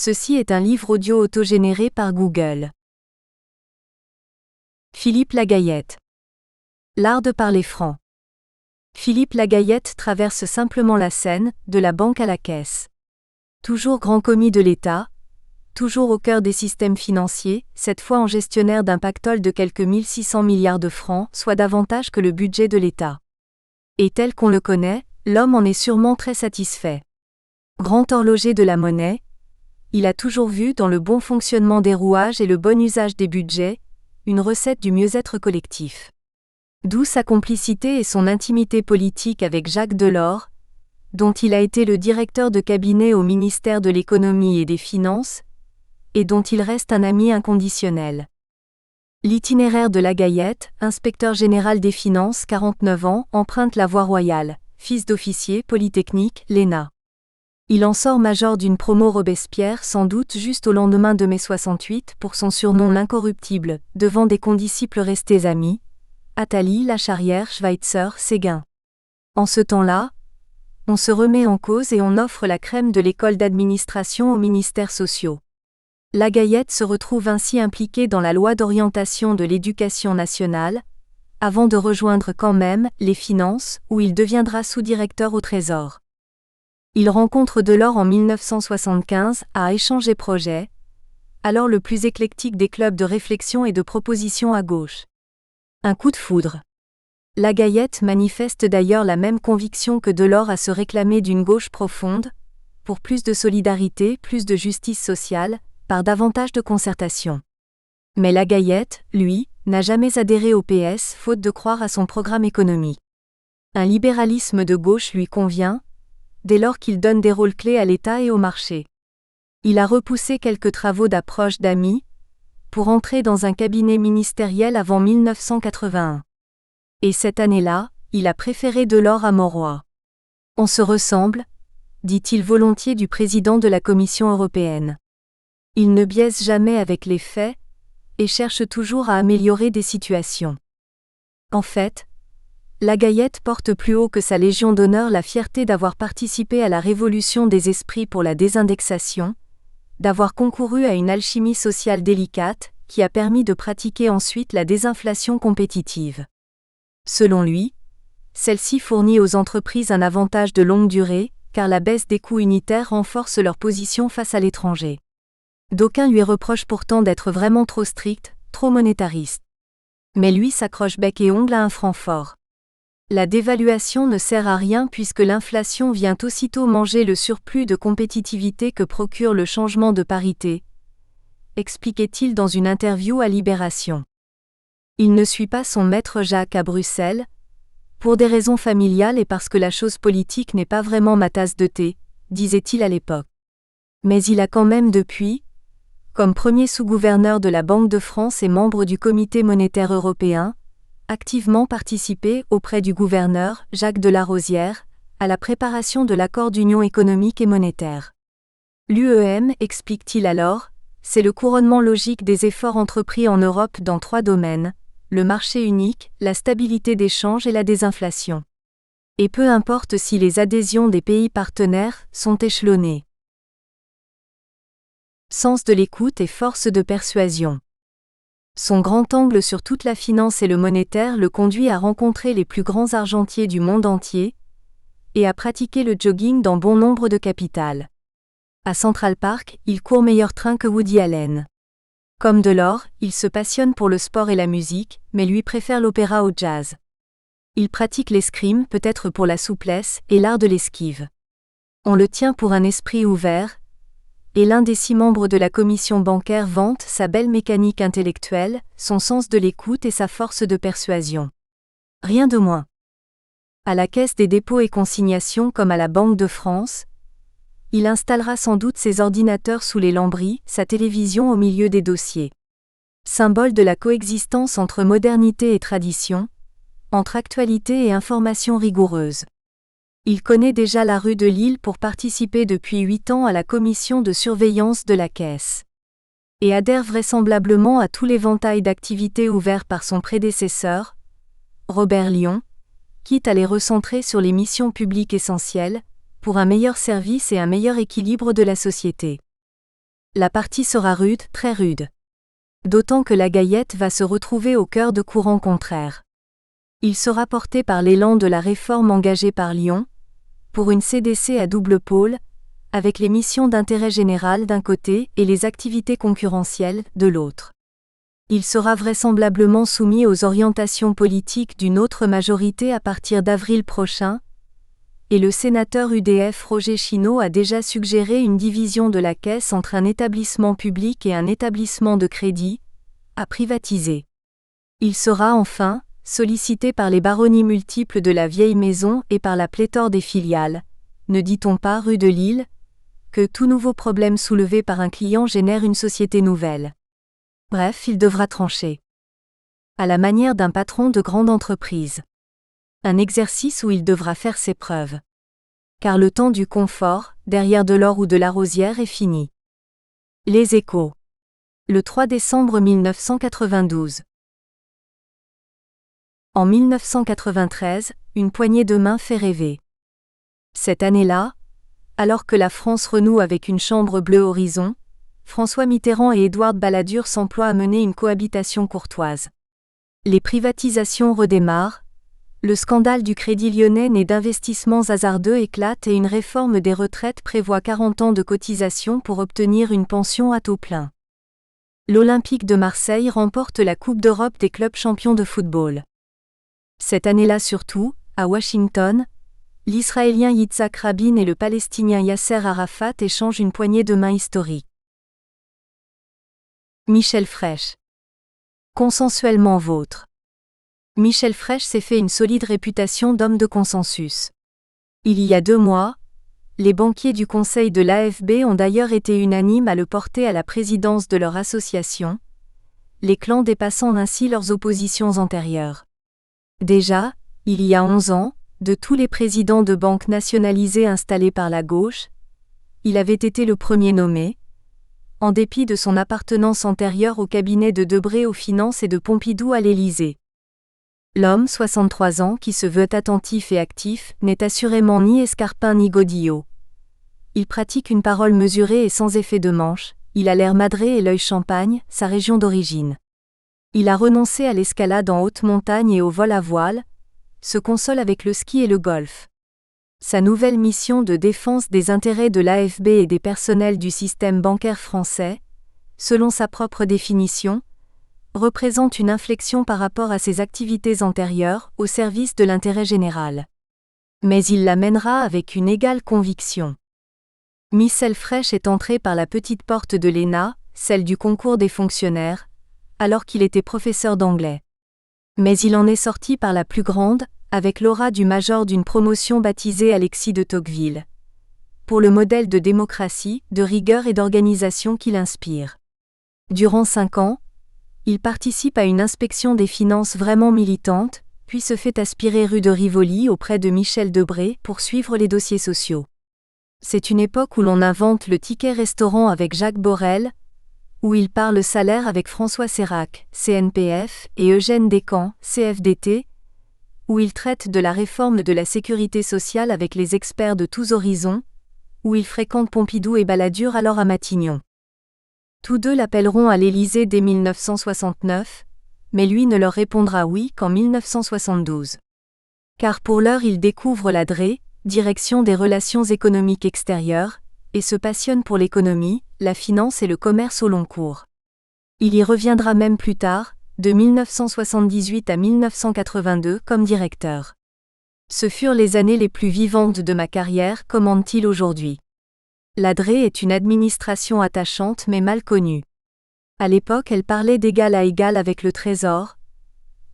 Ceci est un livre audio autogénéré par Google. Philippe Lagayette. L'art de parler franc. Philippe Lagayette traverse simplement la scène, de la banque à la caisse. Toujours grand commis de l'État, toujours au cœur des systèmes financiers, cette fois en gestionnaire d'un pactole de quelques 1600 milliards de francs, soit davantage que le budget de l'État. Et tel qu'on le connaît, l'homme en est sûrement très satisfait. Grand horloger de la monnaie, il a toujours vu dans le bon fonctionnement des rouages et le bon usage des budgets, une recette du mieux-être collectif. D'où sa complicité et son intimité politique avec Jacques Delors, dont il a été le directeur de cabinet au ministère de l'Économie et des Finances, et dont il reste un ami inconditionnel. L'itinéraire de Lagayette, inspecteur général des Finances, 49 ans, emprunte la voie royale, fils d'officier, Polytechnique, l'ENA. Il en sort major d'une promo Robespierre, sans doute juste au lendemain de mai 68, pour son surnom l'incorruptible, devant des condisciples restés amis, Attali, Lacharrière, Schweitzer, Séguin. En ce temps-là, on se remet en cause et on offre la crème de l'école d'administration aux ministères sociaux. Lagayette se retrouve ainsi impliqué dans la loi d'orientation de l'éducation nationale, avant de rejoindre quand même les finances, où il deviendra sous-directeur au Trésor. Il rencontre Delors en 1975 à Échange et Projet, alors le plus éclectique des clubs de réflexion et de proposition à gauche. Un coup de foudre. Lagayette manifeste d'ailleurs la même conviction que Delors à se réclamer d'une gauche profonde, pour plus de solidarité, plus de justice sociale, par davantage de concertation. Mais Lagayette, lui, n'a jamais adhéré au PS faute de croire à son programme économique. Un libéralisme de gauche lui convient, dès lors qu'il donne des rôles clés à l'État et au marché. Il a repoussé quelques travaux d'approche d'amis, pour entrer dans un cabinet ministériel avant 1981. Et cette année-là, il a préféré Delors à Mauroy. On se ressemble, dit-il volontiers du président de la Commission européenne. Il ne biaise jamais avec les faits, et cherche toujours à améliorer des situations. En fait, Lagayette porte plus haut que sa Légion d'honneur la fierté d'avoir participé à la révolution des esprits pour la désindexation, d'avoir concouru à une alchimie sociale délicate, qui a permis de pratiquer ensuite la désinflation compétitive. Selon lui, celle-ci fournit aux entreprises un avantage de longue durée, car la baisse des coûts unitaires renforce leur position face à l'étranger. D'aucuns lui reprochent pourtant d'être vraiment trop strict, trop monétariste. Mais lui s'accroche bec et ongle à un franc fort. La dévaluation ne sert à rien puisque l'inflation vient aussitôt manger le surplus de compétitivité que procure le changement de parité, expliquait-il dans une interview à Libération. Il ne suit pas son maître Jacques à Bruxelles, pour des raisons familiales et parce que la chose politique n'est pas vraiment ma tasse de thé, disait-il à l'époque. Mais il a quand même depuis, comme premier sous-gouverneur de la Banque de France et membre du Comité monétaire européen, activement participé, auprès du gouverneur, Jacques de Larosière, à la préparation de l'accord d'union économique et monétaire. L'UEM, explique-t-il alors, c'est le couronnement logique des efforts entrepris en Europe dans 3 domaines, le marché unique, la stabilité des changes et la désinflation. Et peu importe si les adhésions des pays partenaires sont échelonnées. Sens de l'écoute et force de persuasion. Son grand angle sur toute la finance et le monétaire le conduit à rencontrer les plus grands argentiers du monde entier et à pratiquer le jogging dans bon nombre de capitales. À Central Park, il court meilleur train que Woody Allen. Comme Delors, il se passionne pour le sport et la musique, mais lui préfère l'opéra au jazz. Il pratique l'escrime, peut-être pour la souplesse, et l'art de l'esquive. On le tient pour un esprit ouvert, et l'un des 6 membres de la commission bancaire vante sa belle mécanique intellectuelle, son sens de l'écoute et sa force de persuasion. Rien de moins. À la Caisse des dépôts et consignations comme à la Banque de France, il installera sans doute ses ordinateurs sous les lambris, sa télévision au milieu des dossiers. Symbole de la coexistence entre modernité et tradition, entre actualité et information rigoureuse. Il connaît déjà la rue de Lille pour participer depuis 8 ans à la commission de surveillance de la Caisse. Et adhère vraisemblablement à tout l'éventail d'activités ouverts par son prédécesseur, Robert Lion, quitte à les recentrer sur les missions publiques essentielles, pour un meilleur service et un meilleur équilibre de la société. La partie sera rude, très rude. D'autant que la Gayette va se retrouver au cœur de courants contraires. Il sera porté par l'élan de la réforme engagée par Lyon, pour une CDC à double pôle, avec les missions d'intérêt général d'un côté et les activités concurrentielles de l'autre. Il sera vraisemblablement soumis aux orientations politiques d'une autre majorité à partir d'avril prochain, et le sénateur UDF Roger Chinot a déjà suggéré une division de la Caisse entre un établissement public et un établissement de crédit, à privatiser. Il sera enfin sollicité par les baronnies multiples de la vieille maison et par la pléthore des filiales, ne dit-on pas rue de Lille, que tout nouveau problème soulevé par un client génère une société nouvelle. Bref, il devra trancher. À la manière d'un patron de grande entreprise. Un exercice où il devra faire ses preuves. Car le temps du confort, derrière de l'or ou de la rosière est fini. Les Échos. Le 3 décembre 1992. En 1993, une poignée de main fait rêver. Cette année-là, alors que la France renoue avec une chambre bleue horizon, François Mitterrand et Édouard Balladur s'emploient à mener une cohabitation courtoise. Les privatisations redémarrent, le scandale du Crédit Lyonnais né d'investissements hasardeux éclate et une réforme des retraites prévoit 40 ans de cotisation pour obtenir une pension à taux plein. L'Olympique de Marseille remporte la Coupe d'Europe des clubs champions de football. Cette année-là surtout, à Washington, l'Israélien Yitzhak Rabin et le Palestinien Yasser Arafat échangent une poignée de main historique. Michel Frêche. Consensuellement vôtre. Michel Frêche s'est fait une solide réputation d'homme de consensus. Il y a 2 mois, les banquiers du conseil de l'AFB ont d'ailleurs été unanimes à le porter à la présidence de leur association, les clans dépassant ainsi leurs oppositions antérieures. Déjà, il y a 11 ans, de tous les présidents de banques nationalisées installés par la gauche, il avait été le premier nommé, en dépit de son appartenance antérieure au cabinet de Debré aux finances et de Pompidou à l'Élysée. L'homme, 63 ans, qui se veut attentif et actif, n'est assurément ni escarpin ni godillot. Il pratique une parole mesurée et sans effet de manche, il a l'air madré et l'œil champagne, sa région d'origine. Il a renoncé à l'escalade en haute montagne et au vol à voile, se console avec le ski et le golf. Sa nouvelle mission de défense des intérêts de l'AFB et des personnels du système bancaire français, selon sa propre définition, représente une inflexion par rapport à ses activités antérieures au service de l'intérêt général. Mais il la mènera avec une égale conviction. Michel Frêche est entré par la petite porte de l'ENA, celle du concours des fonctionnaires, alors qu'il était professeur d'anglais. Mais il en est sorti par la plus grande, avec l'aura du major d'une promotion baptisée Alexis de Tocqueville. Pour le modèle de démocratie, de rigueur et d'organisation qu'il inspire. Durant 5 ans, il participe à une inspection des finances vraiment militante, puis se fait aspirer rue de Rivoli auprès de Michel Debré pour suivre les dossiers sociaux. C'est une époque où l'on invente le ticket restaurant avec Jacques Borel, où il parle salaire avec François Sérac, CNPF, et Eugène Descamps, CFDT, où il traite de la réforme de la sécurité sociale avec les experts de tous horizons, où il fréquente Pompidou et Balladur alors à Matignon. Tous deux l'appelleront à l'Élysée dès 1969, mais lui ne leur répondra oui qu'en 1972. Car pour l'heure il découvre la DRE, Direction des Relations économiques extérieures, et se passionne pour l'économie, la finance et le commerce au long cours. Il y reviendra même plus tard, de 1978 à 1982 comme directeur. Ce furent les années les plus vivantes de ma carrière, commande-t-il aujourd'hui. La DRE est une administration attachante mais mal connue. À l'époque, elle parlait d'égal à égal avec le Trésor.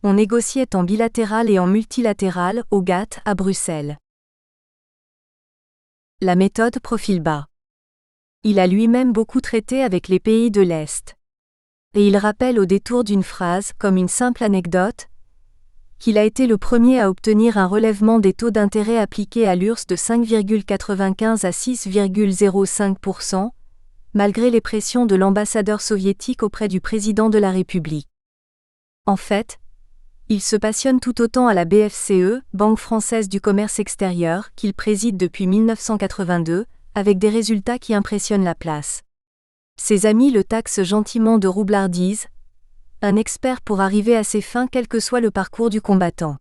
On négociait en bilatéral et en multilatéral au GATT à Bruxelles. La méthode profil bas. Il a lui-même beaucoup traité avec les pays de l'Est. Et il rappelle au détour d'une phrase, comme une simple anecdote, qu'il a été le premier à obtenir un relèvement des taux d'intérêt appliqués à l'URSS de 5,95 à 6,05%, malgré les pressions de l'ambassadeur soviétique auprès du président de la République. En fait, il se passionne tout autant à la BFCE, Banque française du commerce extérieur, qu'il préside depuis 1982, avec des résultats qui impressionnent la place. Ses amis le taxent gentiment de roublardise, un expert pour arriver à ses fins quel que soit le parcours du combattant.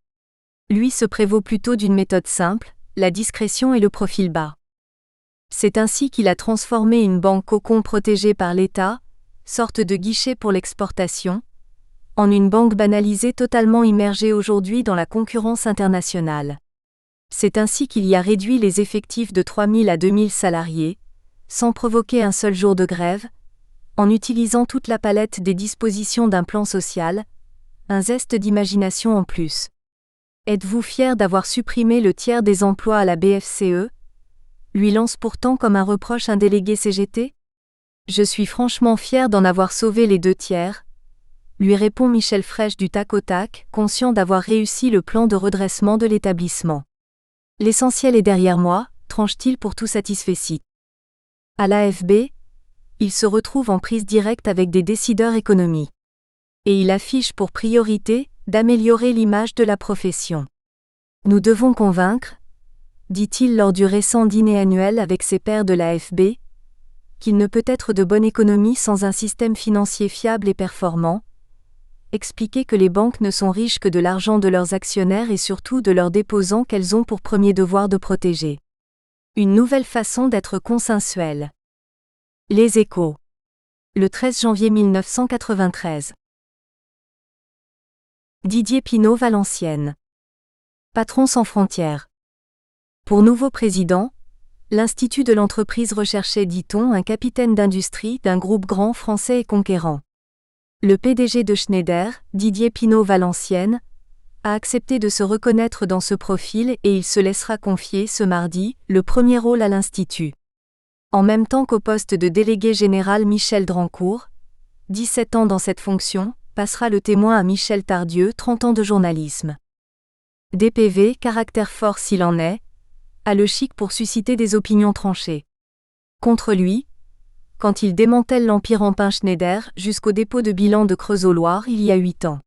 Lui se prévaut plutôt d'une méthode simple, la discrétion et le profil bas. C'est ainsi qu'il a transformé une banque cocon protégée par l'État, sorte de guichet pour l'exportation, en une banque banalisée totalement immergée aujourd'hui dans la concurrence internationale. C'est ainsi qu'il y a réduit les effectifs de 3 000 à 2 000 salariés, sans provoquer un seul jour de grève, en utilisant toute la palette des dispositions d'un plan social, un zeste d'imagination en plus. Êtes-vous fier d'avoir supprimé le tiers des emplois à la BFCE ? Lui lance pourtant comme un reproche un délégué CGT ? Je suis franchement fier d'en avoir sauvé les 2 tiers, lui répond Michel Frêche du tac au tac, conscient d'avoir réussi le plan de redressement de l'établissement. L'essentiel est derrière moi, tranche-t-il pour tout satisfecit. À l'AFB, il se retrouve en prise directe avec des décideurs économiques. Et il affiche pour priorité d'améliorer l'image de la profession. Nous devons convaincre, dit-il lors du récent dîner annuel avec ses pairs de l'AFB, qu'il ne peut être de bonne économie sans un système financier fiable et performant, expliquer que les banques ne sont riches que de l'argent de leurs actionnaires et surtout de leurs déposants qu'elles ont pour premier devoir de protéger. Une nouvelle façon d'être consensuelle. Les Échos. Le 13 janvier 1993. Didier Pineau Valenciennes. Patron sans frontières. Pour nouveau président, l'Institut de l'entreprise recherchait, dit-on, un capitaine d'industrie d'un groupe grand français et conquérant. Le PDG de Schneider, Didier Pineau Valenciennes, a accepté de se reconnaître dans ce profil et il se laissera confier ce mardi le premier rôle à l'Institut. En même temps qu'au poste de délégué général Michel Drancourt, 17 ans dans cette fonction, passera le témoin à Michel Tardieu, 30 ans de journalisme. DPV, caractère fort s'il en est, a le chic pour susciter des opinions tranchées. Contre lui, quand il démantèle l'empire empire Schneider jusqu'au dépôt de bilan de Creusot-Loire il y a 8 ans.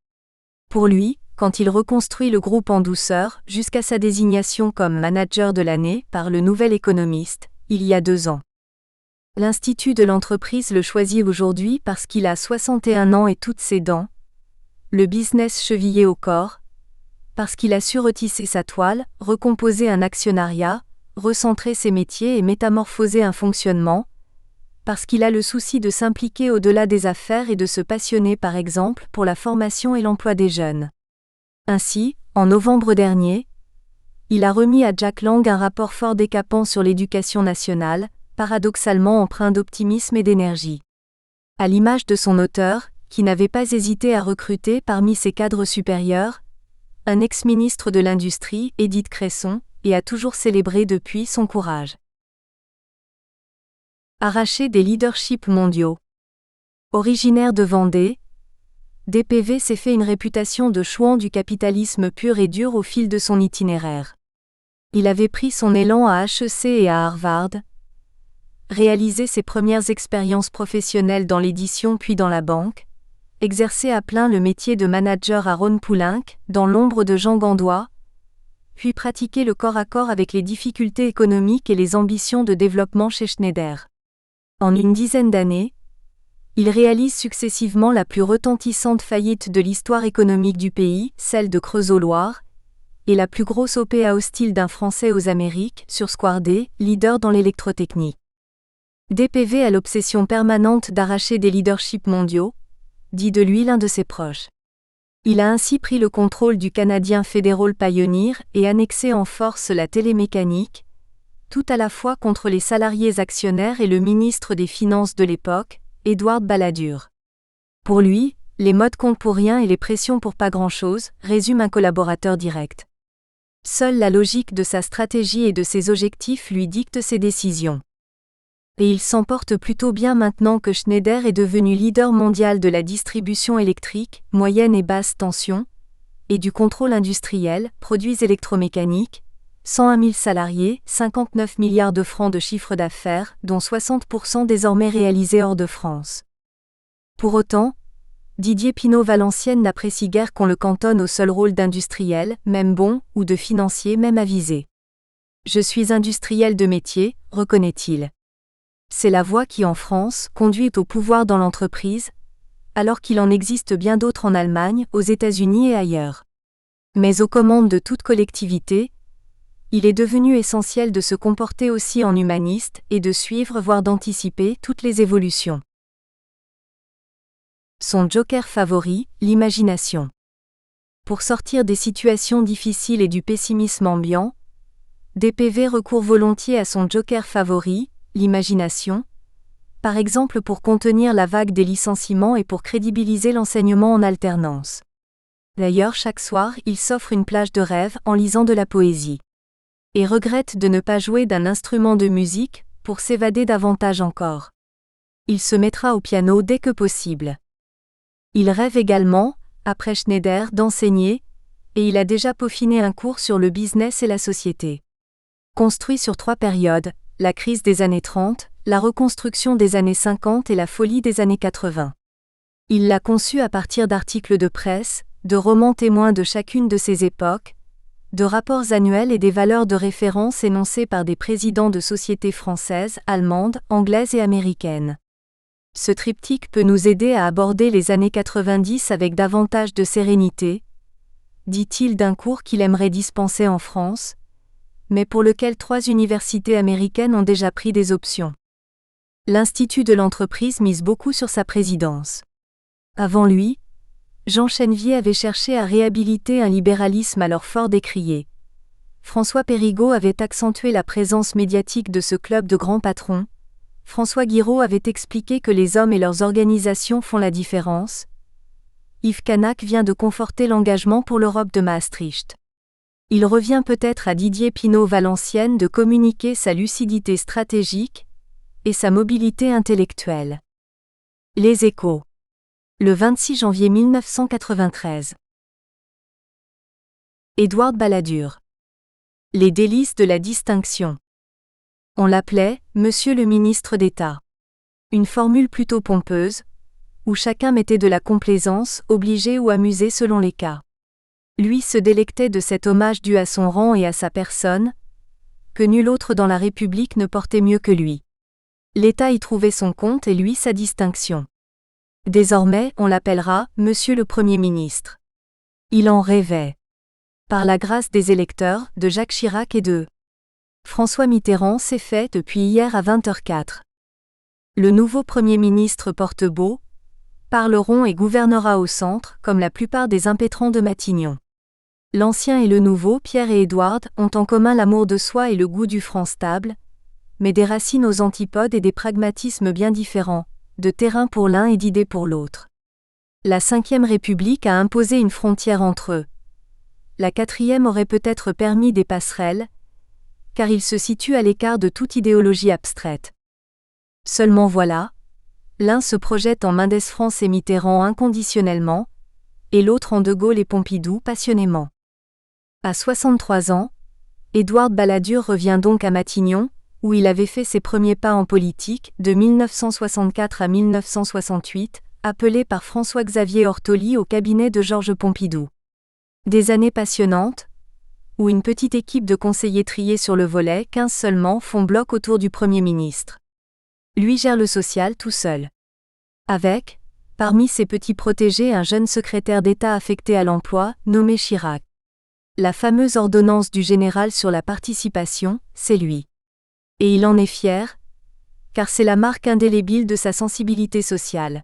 Pour lui, quand il reconstruit le groupe en douceur jusqu'à sa désignation comme manager de l'année par le Nouvel Économiste, il y a 2 ans. L'Institut de l'entreprise le choisit aujourd'hui parce qu'il a 61 ans et toutes ses dents, le business chevillé au corps, parce qu'il a su retisser sa toile, recomposer un actionnariat, recentrer ses métiers et métamorphoser un fonctionnement, parce qu'il a le souci de s'impliquer au-delà des affaires et de se passionner par exemple pour la formation et l'emploi des jeunes. Ainsi, en novembre dernier, il a remis à Jack Lang un rapport fort décapant sur l'éducation nationale, paradoxalement empreint d'optimisme et d'énergie. À l'image de son auteur, qui n'avait pas hésité à recruter parmi ses cadres supérieurs, un ex-ministre de l'Industrie, Édith Cresson, et a toujours célébré depuis son courage. Arraché des leaderships mondiaux. Originaire de Vendée, DPV s'est fait une réputation de chouan du capitalisme pur et dur au fil de son itinéraire. Il avait pris son élan à HEC et à Harvard, réalisé ses premières expériences professionnelles dans l'édition puis dans la banque, exercé à plein le métier de manager à Rhône-Poulenc, dans l'ombre de Jean Gandois, puis pratiqué le corps à corps avec les difficultés économiques et les ambitions de développement chez Schneider. En une dizaine d'années, il réalise successivement la plus retentissante faillite de l'histoire économique du pays, celle de Creusot-Loire, et la plus grosse OPA hostile d'un Français aux Amériques, sur Square D, leader dans l'électrotechnique. DPV a l'obsession permanente d'arracher des leaderships mondiaux, dit de lui l'un de ses proches. Il a ainsi pris le contrôle du Canadien Federal Pioneer et annexé en force la télémécanique, tout à la fois contre les salariés actionnaires et le ministre des Finances de l'époque, Édouard Balladur. Pour lui, les modes comptent pour rien et les pressions pour pas grand-chose, résume un collaborateur direct. Seule la logique de sa stratégie et de ses objectifs lui dicte ses décisions. Et il s'en porte plutôt bien maintenant que Schneider est devenu leader mondial de la distribution électrique, moyenne et basse tension, et du contrôle industriel, produits électromécaniques, 101 000 salariés, 59 milliards de francs de chiffre d'affaires, dont 60% désormais réalisés hors de France. Pour autant, Didier Pineau Valenciennes n'apprécie guère qu'on le cantonne au seul rôle d'industriel, même bon, ou de financier, même avisé. Je suis industriel de métier, reconnaît-il. C'est la voie qui en France conduit au pouvoir dans l'entreprise, alors qu'il en existe bien d'autres en Allemagne, aux États-Unis et ailleurs. Mais aux commandes de toute collectivité, il est devenu essentiel de se comporter aussi en humaniste et de suivre voire d'anticiper toutes les évolutions. Son joker favori, l'imagination. Pour sortir des situations difficiles et du pessimisme ambiant, DPV recourt volontiers à son joker favori, l'imagination, par exemple pour contenir la vague des licenciements et pour crédibiliser l'enseignement en alternance. D'ailleurs, chaque soir, il s'offre une plage de rêve en lisant de la poésie. Et regrette de ne pas jouer d'un instrument de musique, pour s'évader davantage encore. Il se mettra au piano dès que possible. Il rêve également, après Schneider, d'enseigner, et il a déjà peaufiné un cours sur le business et la société. Construit sur 3 périodes, la crise des années 30, la reconstruction des années 50 et la folie des années 80. Il l'a conçu à partir d'articles de presse, de romans témoins de chacune de ces époques, de rapports annuels et des valeurs de référence énoncées par des présidents de sociétés françaises, allemandes, anglaises et américaines. Ce triptyque peut nous aider à aborder les années 90 avec davantage de sérénité, dit-il d'un cours qu'il aimerait dispenser en France, mais pour lequel 3 universités américaines ont déjà pris des options. L'Institut de l'entreprise mise beaucoup sur sa présidence. Avant lui, Jean Chenvier avait cherché à réhabiliter un libéralisme alors fort décrié. François Périgaud avait accentué la présence médiatique de ce club de grands patrons. François Guiraud avait expliqué que les hommes et leurs organisations font la différence. Yves Canac vient de conforter l'engagement pour l'Europe de Maastricht. Il revient peut-être à Didier Pineau-Valenciennes de communiquer sa lucidité stratégique et sa mobilité intellectuelle. Les Échos. Le 26 janvier 1993. Édouard Balladur. Les délices de la distinction. On l'appelait « Monsieur le ministre d'État ». Une formule plutôt pompeuse, où chacun mettait de la complaisance, obligé ou amusé selon les cas. Lui se délectait de cet hommage dû à son rang et à sa personne, que nul autre dans la République ne portait mieux que lui. L'État y trouvait son compte et lui sa distinction. Désormais, on l'appellera « Monsieur le Premier ministre ». Il en rêvait. Par la grâce des électeurs, de Jacques Chirac et de François Mitterrand, c'est fait depuis hier à 20h04. Le nouveau Premier ministre porte beau, parleront et gouvernera au centre, comme la plupart des impétrants de Matignon. L'ancien et le nouveau, Pierre et Édouard, ont en commun l'amour de soi et le goût du franc stable, mais des racines aux antipodes et des pragmatismes bien différents, de terrain pour l'un et d'idées pour l'autre. La Ve République a imposé une frontière entre eux. La 4e aurait peut-être permis des passerelles, car il se situe à l'écart de toute idéologie abstraite. Seulement voilà, l'un se projette en Mendès France et Mitterrand inconditionnellement, et l'autre en De Gaulle et Pompidou passionnément. À 63 ans, Édouard Balladur revient donc à Matignon, où il avait fait ses premiers pas en politique, de 1964 à 1968, appelé par François-Xavier Ortoli au cabinet de Georges Pompidou. Des années passionnantes, où une petite équipe de conseillers triés sur le volet, 15 seulement, font bloc autour du Premier ministre. Lui gère le social tout seul. Avec, parmi ses petits protégés, un jeune secrétaire d'État affecté à l'emploi, nommé Chirac. La fameuse ordonnance du général sur la participation, c'est lui. Et il en est fier, car c'est la marque indélébile de sa sensibilité sociale.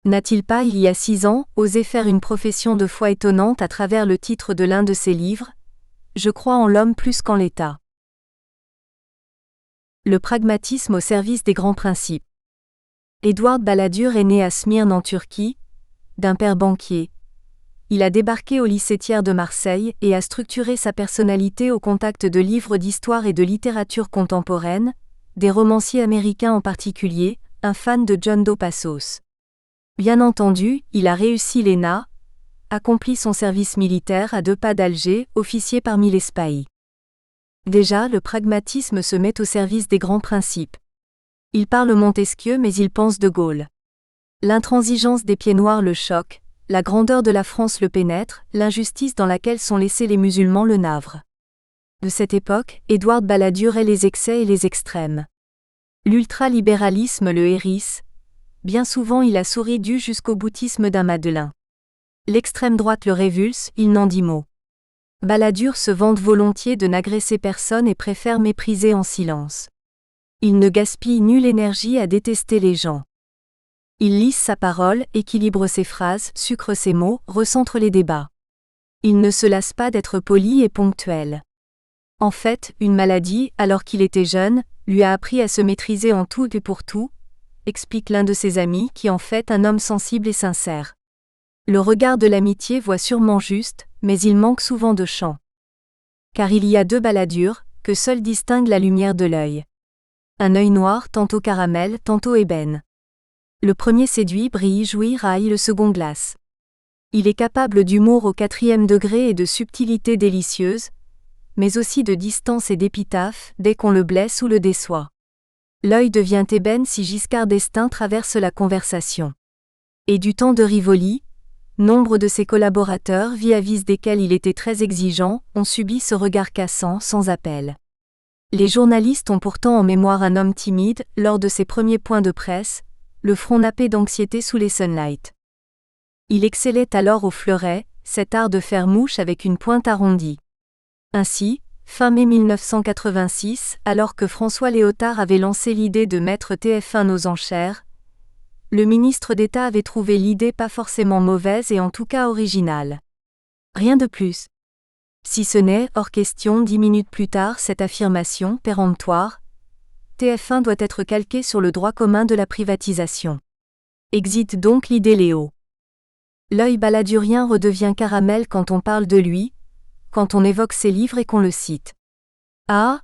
N'a-t-il pas, il y a 6 ans, osé faire une profession de foi étonnante à travers le titre de l'un de ses livres ? Je crois en l'homme plus qu'en l'État. Le pragmatisme au service des grands principes. Édouard Balladur est né à Smyrne en Turquie, d'un père banquier. Il a débarqué au lycée Thiers de Marseille et a structuré sa personnalité au contact de livres d'histoire et de littérature contemporaine, des romanciers américains en particulier, un fan de John Dos Passos. Bien entendu, il a réussi l'ENA, accompli son service militaire à 2 pas d'Alger, officier parmi les spahis. Déjà, le pragmatisme se met au service des grands principes. Il parle Montesquieu mais il pense De Gaulle. L'intransigeance des pieds noirs le choque, la grandeur de la France le pénètre, l'injustice dans laquelle sont laissés les musulmans le navre. De cette époque, Édouard Balladur est les excès et les extrêmes. L'ultralibéralisme le hérisse. Bien souvent il a souri du jusqu'au boutisme d'un Madelin. L'extrême droite le révulse, il n'en dit mot. Balladur se vante volontiers de n'agresser personne et préfère mépriser en silence. Il ne gaspille nulle énergie à détester les gens. Il lisse sa parole, équilibre ses phrases, sucre ses mots, recentre les débats. Il ne se lasse pas d'être poli et ponctuel. En fait, une maladie, alors qu'il était jeune, lui a appris à se maîtriser en tout et pour tout, explique l'un de ses amis qui en fait un homme sensible et sincère. Le regard de l'amitié voit sûrement juste, mais il manque souvent de champ. Car il y a deux Balladur, que seul distingue la lumière de l'œil. Un œil noir, tantôt caramel, tantôt ébène. Le premier séduit, brille, jouit, raille, le second glace. Il est capable d'humour au 4e degré et de subtilité délicieuse, mais aussi de distance et d'épitaphe, dès qu'on le blesse ou le déçoit. L'œil devient ébène si Giscard d'Estaing traverse la conversation. Et du temps de Rivoli, nombre de ses collaborateurs vis-à-vis desquels il était très exigeant, ont subi ce regard cassant, sans appel. Les journalistes ont pourtant en mémoire un homme timide, lors de ses premiers points de presse, le front nappé d'anxiété sous les sunlights. Il excellait alors au fleuret, cet art de faire mouche avec une pointe arrondie. Ainsi, fin mai 1986, alors que François Léotard avait lancé l'idée de mettre TF1 aux enchères, le ministre d'État avait trouvé l'idée pas forcément mauvaise et en tout cas originale. Rien de plus. Si ce n'est, hors question 10 minutes plus tard cette affirmation péremptoire, TF1 doit être calqué sur le droit commun de la privatisation. Exit donc l'idée Léo. L'œil balladurien redevient caramel quand on parle de lui, quand on évoque ses livres et qu'on le cite. Ah,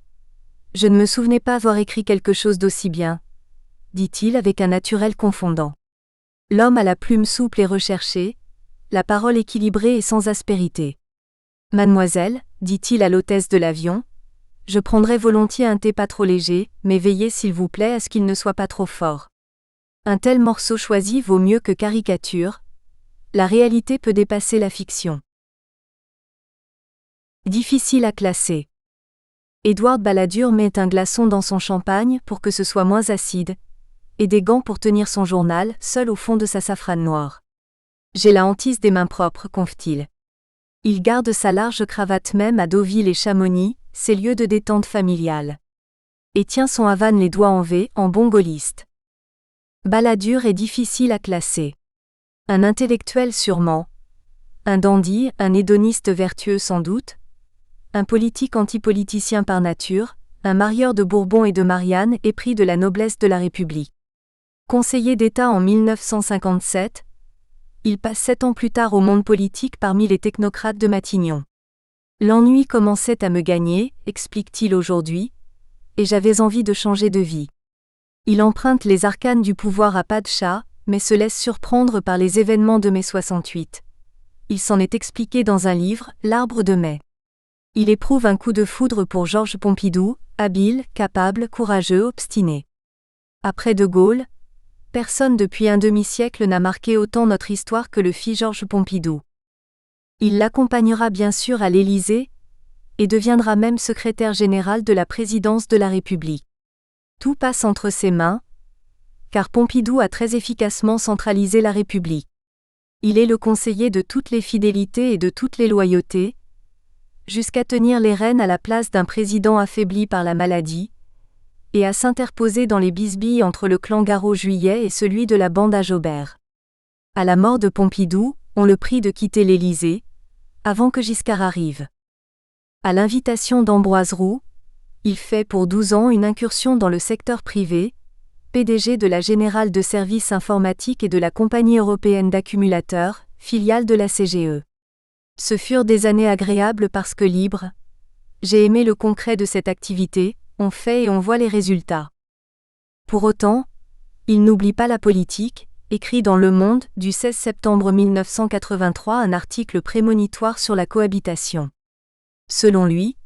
je ne me souvenais pas avoir écrit quelque chose d'aussi bien, dit-il avec un naturel confondant. L'homme à la plume souple et recherchée, la parole équilibrée et sans aspérité. Mademoiselle, dit-il à l'hôtesse de l'avion, je prendrai volontiers un thé pas trop léger, mais veillez s'il vous plaît à ce qu'il ne soit pas trop fort. Un tel morceau choisi vaut mieux que caricature, la réalité peut dépasser la fiction. Difficile à classer. Édouard Balladur met un glaçon dans son champagne pour que ce soit moins acide, et des gants pour tenir son journal, seul au fond de sa safrane noire. J'ai la hantise des mains propres, confe-t-il. Il garde sa large cravate même à Deauville et Chamonix, ses lieux de détente familiale. Et tient son Havane les doigts en V, en bon gaulliste. Balladur est difficile à classer. Un intellectuel sûrement. Un dandy, un hédoniste vertueux sans doute. Un politique antipoliticien par nature, un marieur de Bourbon et de Marianne épris de la noblesse de la République. Conseiller d'État en 1957, il passe 7 ans plus tard au monde politique parmi les technocrates de Matignon. L'ennui commençait à me gagner, explique-t-il aujourd'hui, et j'avais envie de changer de vie. Il emprunte les arcanes du pouvoir à pas de chat, mais se laisse surprendre par les événements de mai 68. Il s'en est expliqué dans un livre, L'Arbre de mai. Il éprouve un coup de foudre pour Georges Pompidou, habile, capable, courageux, obstiné. Après De Gaulle, personne depuis un demi-siècle n'a marqué autant notre histoire que le fit Georges Pompidou. Il l'accompagnera bien sûr à l'Élysée, et deviendra même secrétaire général de la présidence de la République. Tout passe entre ses mains, car Pompidou a très efficacement centralisé la République. Il est le conseiller de toutes les fidélités et de toutes les loyautés, jusqu'à tenir les rênes à la place d'un président affaibli par la maladie, et à s'interposer dans les bisbilles entre le clan Garot-Juillet et celui de la bande à Jobert. À la mort de Pompidou, on le prie de quitter l'Élysée, avant que Giscard arrive. À l'invitation d'Ambroise Roux, il fait pour 12 ans une incursion dans le secteur privé, PDG de la Générale de Services Informatiques et de la Compagnie Européenne d'Accumulateurs, filiale de la CGE. Ce furent des années agréables parce que libres. J'ai aimé le concret de cette activité, on fait et on voit les résultats. Pour autant, il n'oublie pas la politique, écrit dans Le Monde, du 16 septembre 1983 un article prémonitoire sur la cohabitation. Selon lui,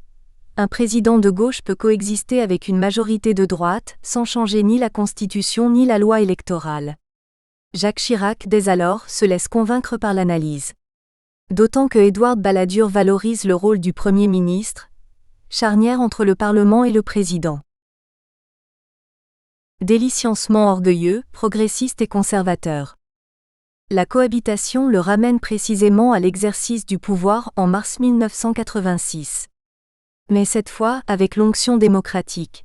un président de gauche peut coexister avec une majorité de droite, sans changer ni la Constitution ni la loi électorale. Jacques Chirac, dès alors, se laisse convaincre par l'analyse. D'autant que Édouard Balladur valorise le rôle du Premier ministre, charnière entre le Parlement et le Président. Déliciencement orgueilleux, progressiste et conservateur. La cohabitation le ramène précisément à l'exercice du pouvoir en mars 1986. Mais cette fois avec l'onction démocratique.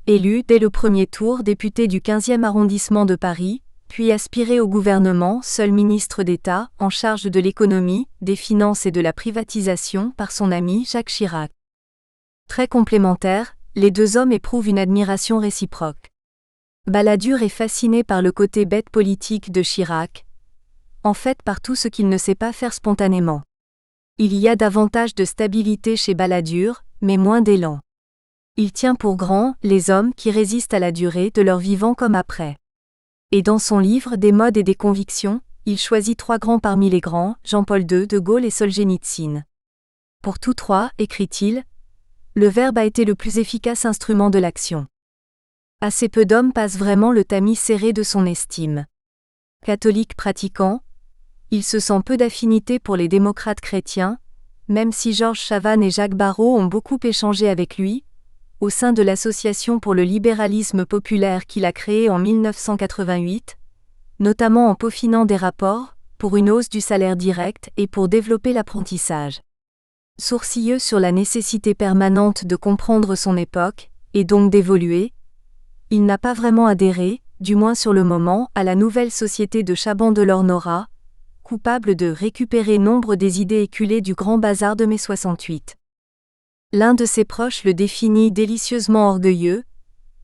Élu dès le premier tour député du 15e arrondissement de Paris, puis aspiré au gouvernement, seul ministre d'État, en charge de l'économie, des finances et de la privatisation par son ami Jacques Chirac. Très complémentaires, les deux hommes éprouvent une admiration réciproque. Balladur est fasciné par le côté bête politique de Chirac, en fait par tout ce qu'il ne sait pas faire spontanément. Il y a davantage de stabilité chez Balladur, mais moins d'élan. Il tient pour grands les hommes qui résistent à la durée de leur vivant comme après. Et dans son livre Des modes et des convictions, il choisit trois grands parmi les grands, Jean-Paul II, De Gaulle et Solzhenitsyn. Pour tous trois, écrit-il, le verbe a été le plus efficace instrument de l'action. Assez peu d'hommes passent vraiment le tamis serré de son estime. Catholique pratiquant, il se sent peu d'affinité pour les démocrates chrétiens, même si Georges Chavannes et Jacques Barrot ont beaucoup échangé avec lui, au sein de l'Association pour le libéralisme populaire qu'il a créée en 1988, notamment en peaufinant des rapports, pour une hausse du salaire direct et pour développer l'apprentissage. Sourcilleux sur la nécessité permanente de comprendre son époque, et donc d'évoluer, il n'a pas vraiment adhéré, du moins sur le moment, à la nouvelle société de Chaban-Delors-Nora, coupable de récupérer nombre des idées éculées du grand bazar de mai 68. L'un de ses proches le définit délicieusement orgueilleux,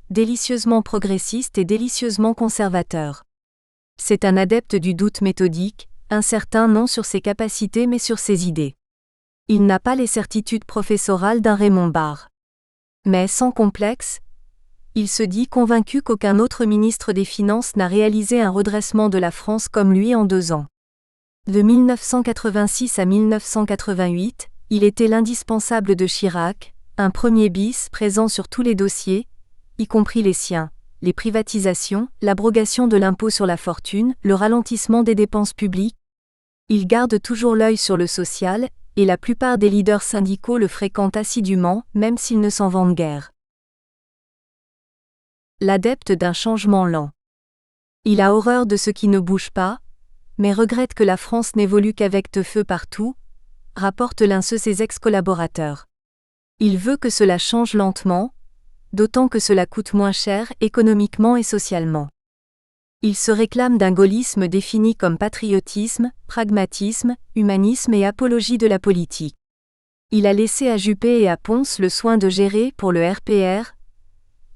délicieusement progressiste et délicieusement conservateur. C'est un adepte du doute méthodique, incertain non sur ses capacités mais sur ses idées. Il n'a pas les certitudes professorales d'un Raymond Barre. Mais sans complexe, il se dit convaincu qu'aucun autre ministre des Finances n'a réalisé un redressement de la France comme lui en 2 ans. De 1986 à 1988, il était l'indispensable de Chirac, un premier bis présent sur tous les dossiers, y compris les siens, les privatisations, l'abrogation de l'impôt sur la fortune, le ralentissement des dépenses publiques. Il garde toujours l'œil sur le social, et la plupart des leaders syndicaux le fréquentent assidûment, même s'ils ne s'en vantent guère. L'adepte d'un changement lent. Il a horreur de ce qui ne bouge pas, mais regrette que la France n'évolue qu'avec de feu partout, rapporte l'un de ses ex-collaborateurs. Il veut que cela change lentement, d'autant que cela coûte moins cher économiquement et socialement. Il se réclame d'un gaullisme défini comme patriotisme, pragmatisme, humanisme et apologie de la politique. Il a laissé à Juppé et à Pons le soin de gérer, pour le RPR,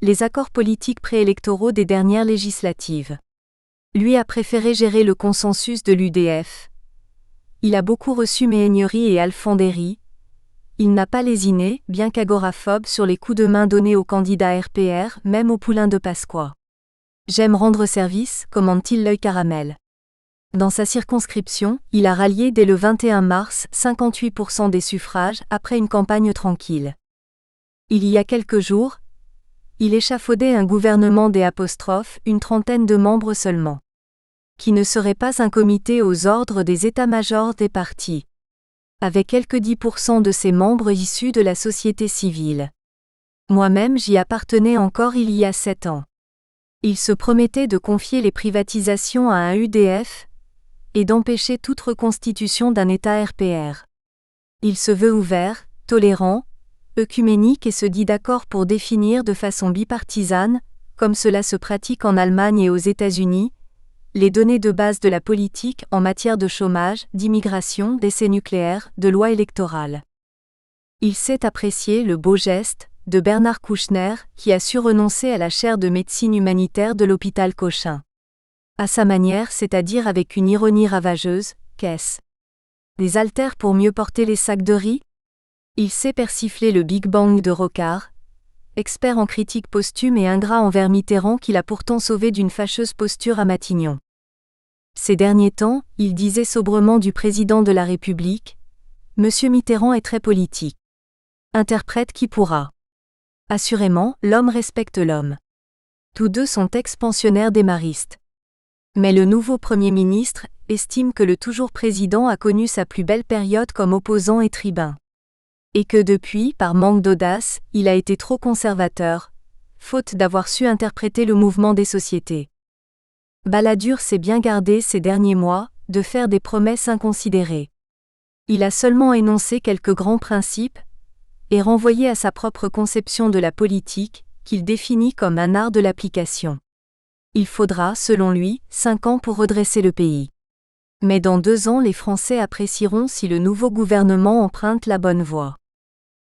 les accords politiques préélectoraux des dernières législatives. Lui a préféré gérer le consensus de l'UDF. Il a beaucoup reçu Méhaignerie et Alfandéry. Il n'a pas lésiné, bien qu'agoraphobe sur les coups de main donnés aux candidats RPR, même au poulain de Pasqua. J'aime rendre service, commande-t-il l'œil caramel. Dans sa circonscription, il a rallié dès le 21 mars 58% des suffrages après une campagne tranquille. Il y a quelques jours, il échafaudait un gouvernement des apostrophes, une trentaine de membres seulement. Qui ne serait pas un comité aux ordres des états-majors des partis. Avec quelques 10% de ses membres issus de la société civile. Moi-même j'y appartenais encore il y a 7 ans. Il se promettait de confier les privatisations à un UDF, et d'empêcher toute reconstitution d'un État RPR. Il se veut ouvert, tolérant, œcuménique et se dit d'accord pour définir de façon bipartisane, comme cela se pratique en Allemagne et aux États-Unis, les données de base de la politique en matière de chômage, d'immigration, d'essais nucléaires, de loi électorale. Il sait apprécier le beau geste de Bernard Kouchner, qui a su renoncer à la chaire de médecine humanitaire de l'hôpital Cochin. À sa manière, c'est-à-dire avec une ironie ravageuse, qu'est-ce? Des haltères pour mieux porter les sacs de riz? Il sait persifler le Big Bang de Rocard, expert en critique posthume et ingrat envers Mitterrand qu'il a pourtant sauvé d'une fâcheuse posture à Matignon. Ces derniers temps, il disait sobrement du président de la République, « Monsieur Mitterrand est très politique. Interprète qui pourra. » Assurément, l'homme respecte l'homme. Tous deux sont ex-pensionnaires des maristes. Mais le nouveau Premier ministre estime que le toujours président a connu sa plus belle période comme opposant et tribun. Et que depuis, par manque d'audace, il a été trop conservateur, faute d'avoir su interpréter le mouvement des sociétés. Balladur s'est bien gardé ces derniers mois de faire des promesses inconsidérées. Il a seulement énoncé quelques grands principes et renvoyé à sa propre conception de la politique, qu'il définit comme un art de l'application. Il faudra, selon lui, 5 ans pour redresser le pays. Mais dans 2 ans, les Français apprécieront si le nouveau gouvernement emprunte la bonne voie.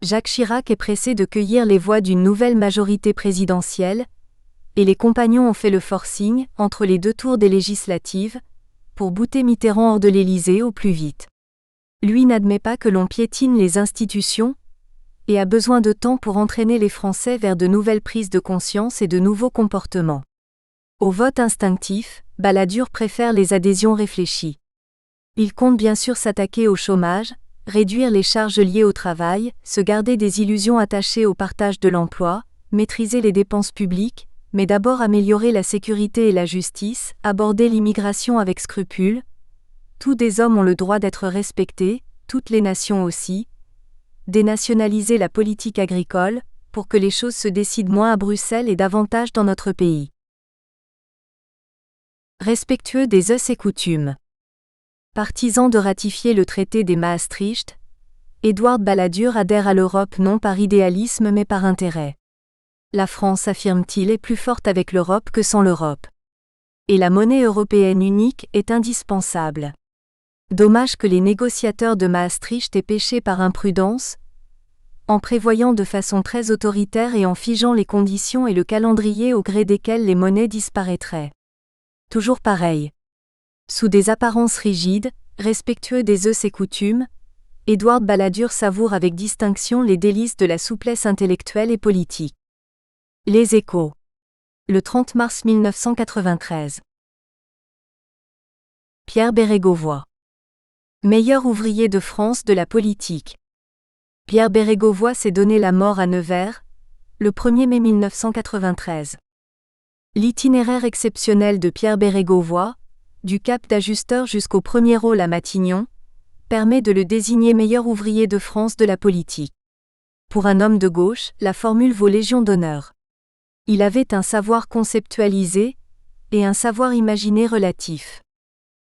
Jacques Chirac est pressé de cueillir les voix d'une nouvelle majorité présidentielle, et les compagnons ont fait le forcing, entre les 2 tours des législatives, pour bouter Mitterrand hors de l'Élysée au plus vite. Lui n'admet pas que l'on piétine les institutions, et a besoin de temps pour entraîner les Français vers de nouvelles prises de conscience et de nouveaux comportements. Au vote instinctif, Balladur préfère les adhésions réfléchies. Il compte bien sûr s'attaquer au chômage, réduire les charges liées au travail, se garder des illusions attachées au partage de l'emploi, maîtriser les dépenses publiques, mais d'abord améliorer la sécurité et la justice, aborder l'immigration avec scrupule. Tous des hommes ont le droit d'être respectés, toutes les nations aussi. Dénationaliser la politique agricole, pour que les choses se décident moins à Bruxelles et davantage dans notre pays. Respectueux des us et coutumes. Partisan de ratifier le traité des Maastricht, Édouard Balladur adhère à l'Europe non par idéalisme mais par intérêt. La France, affirme-t-il, est plus forte avec l'Europe que sans l'Europe. Et la monnaie européenne unique est indispensable. Dommage que les négociateurs de Maastricht aient péché par imprudence, en prévoyant de façon très autoritaire et en figeant les conditions et le calendrier au gré desquels les monnaies disparaîtraient. Toujours pareil. Sous des apparences rigides, respectueux des us et coutumes, Édouard Balladur savoure avec distinction les délices de la souplesse intellectuelle et politique. Les Échos. Le 30 mars 1993. Pierre Bérégovoy. Meilleur ouvrier de France de la politique. Pierre Bérégovoy s'est donné la mort à Nevers, le 1er mai 1993. L'itinéraire exceptionnel de Pierre Bérégovoy, du Cap d'Ajusteur jusqu'au premier rôle à Matignon, permet de le désigner meilleur ouvrier de France de la politique. Pour un homme de gauche, la formule vaut Légion d'honneur. Il avait un savoir conceptualisé et un savoir imaginer relatif.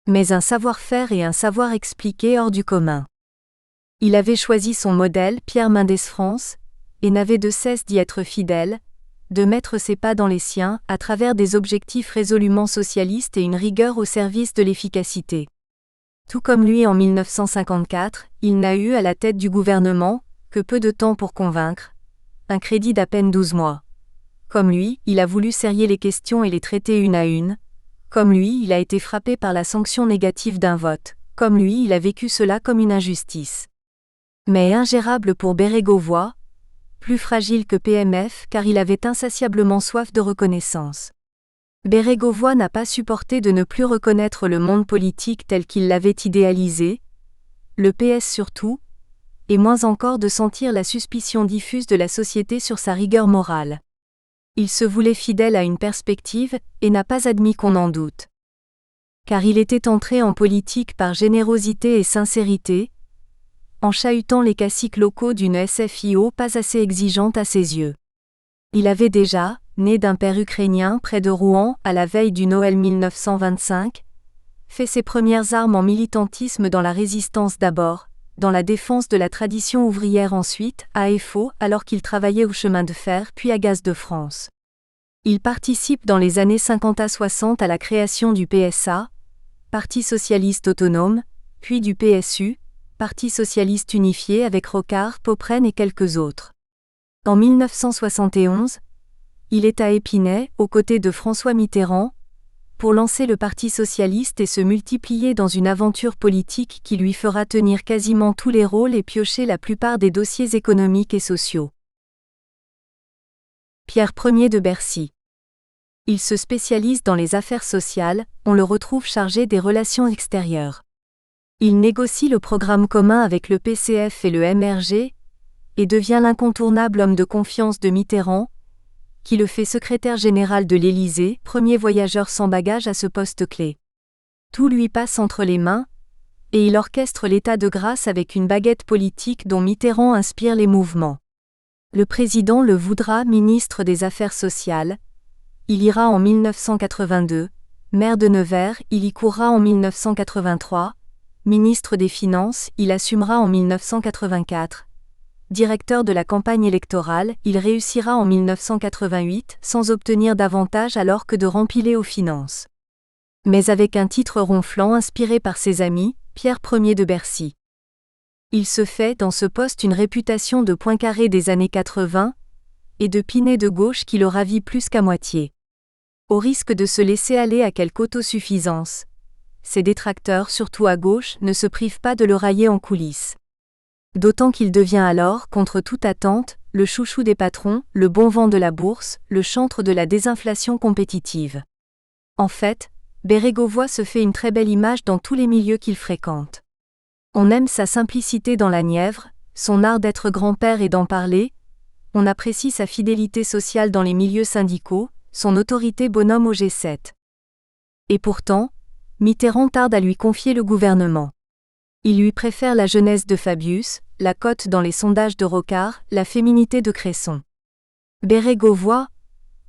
Mais un savoir-faire et un savoir expliqué hors du commun. Il avait choisi son modèle, Pierre Mendès France, et n'avait de cesse d'y être fidèle, de mettre ses pas dans les siens, à travers des objectifs résolument socialistes et une rigueur au service de l'efficacité. Tout comme lui en 1954, il n'a eu à la tête du gouvernement que peu de temps pour convaincre, un crédit d'à peine 12 mois. Comme lui, il a voulu serrer les questions et les traiter une à une. Comme lui, il a été frappé par la sanction négative d'un vote. Comme lui, il a vécu cela comme une injustice. Mais ingérable pour Bérégovoy, plus fragile que PMF car il avait insatiablement soif de reconnaissance. Bérégovoy n'a pas supporté de ne plus reconnaître le monde politique tel qu'il l'avait idéalisé, le PS surtout, et moins encore de sentir la suspicion diffuse de la société sur sa rigueur morale. Il se voulait fidèle à une perspective, et n'a pas admis qu'on en doute. Car il était entré en politique par générosité et sincérité, en chahutant les caciques locaux d'une SFIO pas assez exigeante à ses yeux. Il avait déjà, né d'un père ukrainien près de Rouen à la veille du Noël 1925, fait ses premières armes en militantisme dans la résistance d'abord, dans la défense de la tradition ouvrière ensuite, à Effaux alors qu'il travaillait au chemin de fer puis à Gaz de France. Il participe dans les années 50 à 60 à la création du PSA, Parti socialiste autonome, puis du PSU, Parti socialiste unifié avec Rocard, Popren et quelques autres. En 1971, il est à Épinay, aux côtés de François Mitterrand, pour lancer le Parti socialiste et se multiplier dans une aventure politique qui lui fera tenir quasiment tous les rôles et piocher la plupart des dossiers économiques et sociaux. Pierre Ier de Bercy. Il se spécialise dans les affaires sociales, on le retrouve chargé des relations extérieures. Il négocie le programme commun avec le PCF et le MRG, et devient l'incontournable homme de confiance de Mitterrand, qui le fait secrétaire général de l'Élysée, premier voyageur sans bagages à ce poste clé. Tout lui passe entre les mains, et il orchestre l'état de grâce avec une baguette politique dont Mitterrand inspire les mouvements. Le président le voudra ministre des Affaires sociales. Il ira en 1982, maire de Nevers, il y courra en 1983, ministre des Finances, il assumera en 1984. Directeur de la campagne électorale, il réussira en 1988 sans obtenir davantage alors que de rempiler aux finances. Mais avec un titre ronflant inspiré par ses amis, Pierre Ier de Bercy. Il se fait dans ce poste une réputation de Poincaré des années 80 et de Pinet de gauche qui le ravit plus qu'à moitié. Au risque de se laisser aller à quelque autosuffisance, ses détracteurs, surtout à gauche, ne se privent pas de le railler en coulisses. D'autant qu'il devient alors, contre toute attente, le chouchou des patrons, le bon vent de la bourse, le chantre de la désinflation compétitive. En fait, Bérégovoy se fait une très belle image dans tous les milieux qu'il fréquente. On aime sa simplicité dans la Nièvre, son art d'être grand-père et d'en parler, on apprécie sa fidélité sociale dans les milieux syndicaux, son autorité bonhomme au G7. Et pourtant, Mitterrand tarde à lui confier le gouvernement. Il lui préfère la jeunesse de Fabius, la cote dans les sondages de Rocard, la féminité de Cresson. Bérégovoy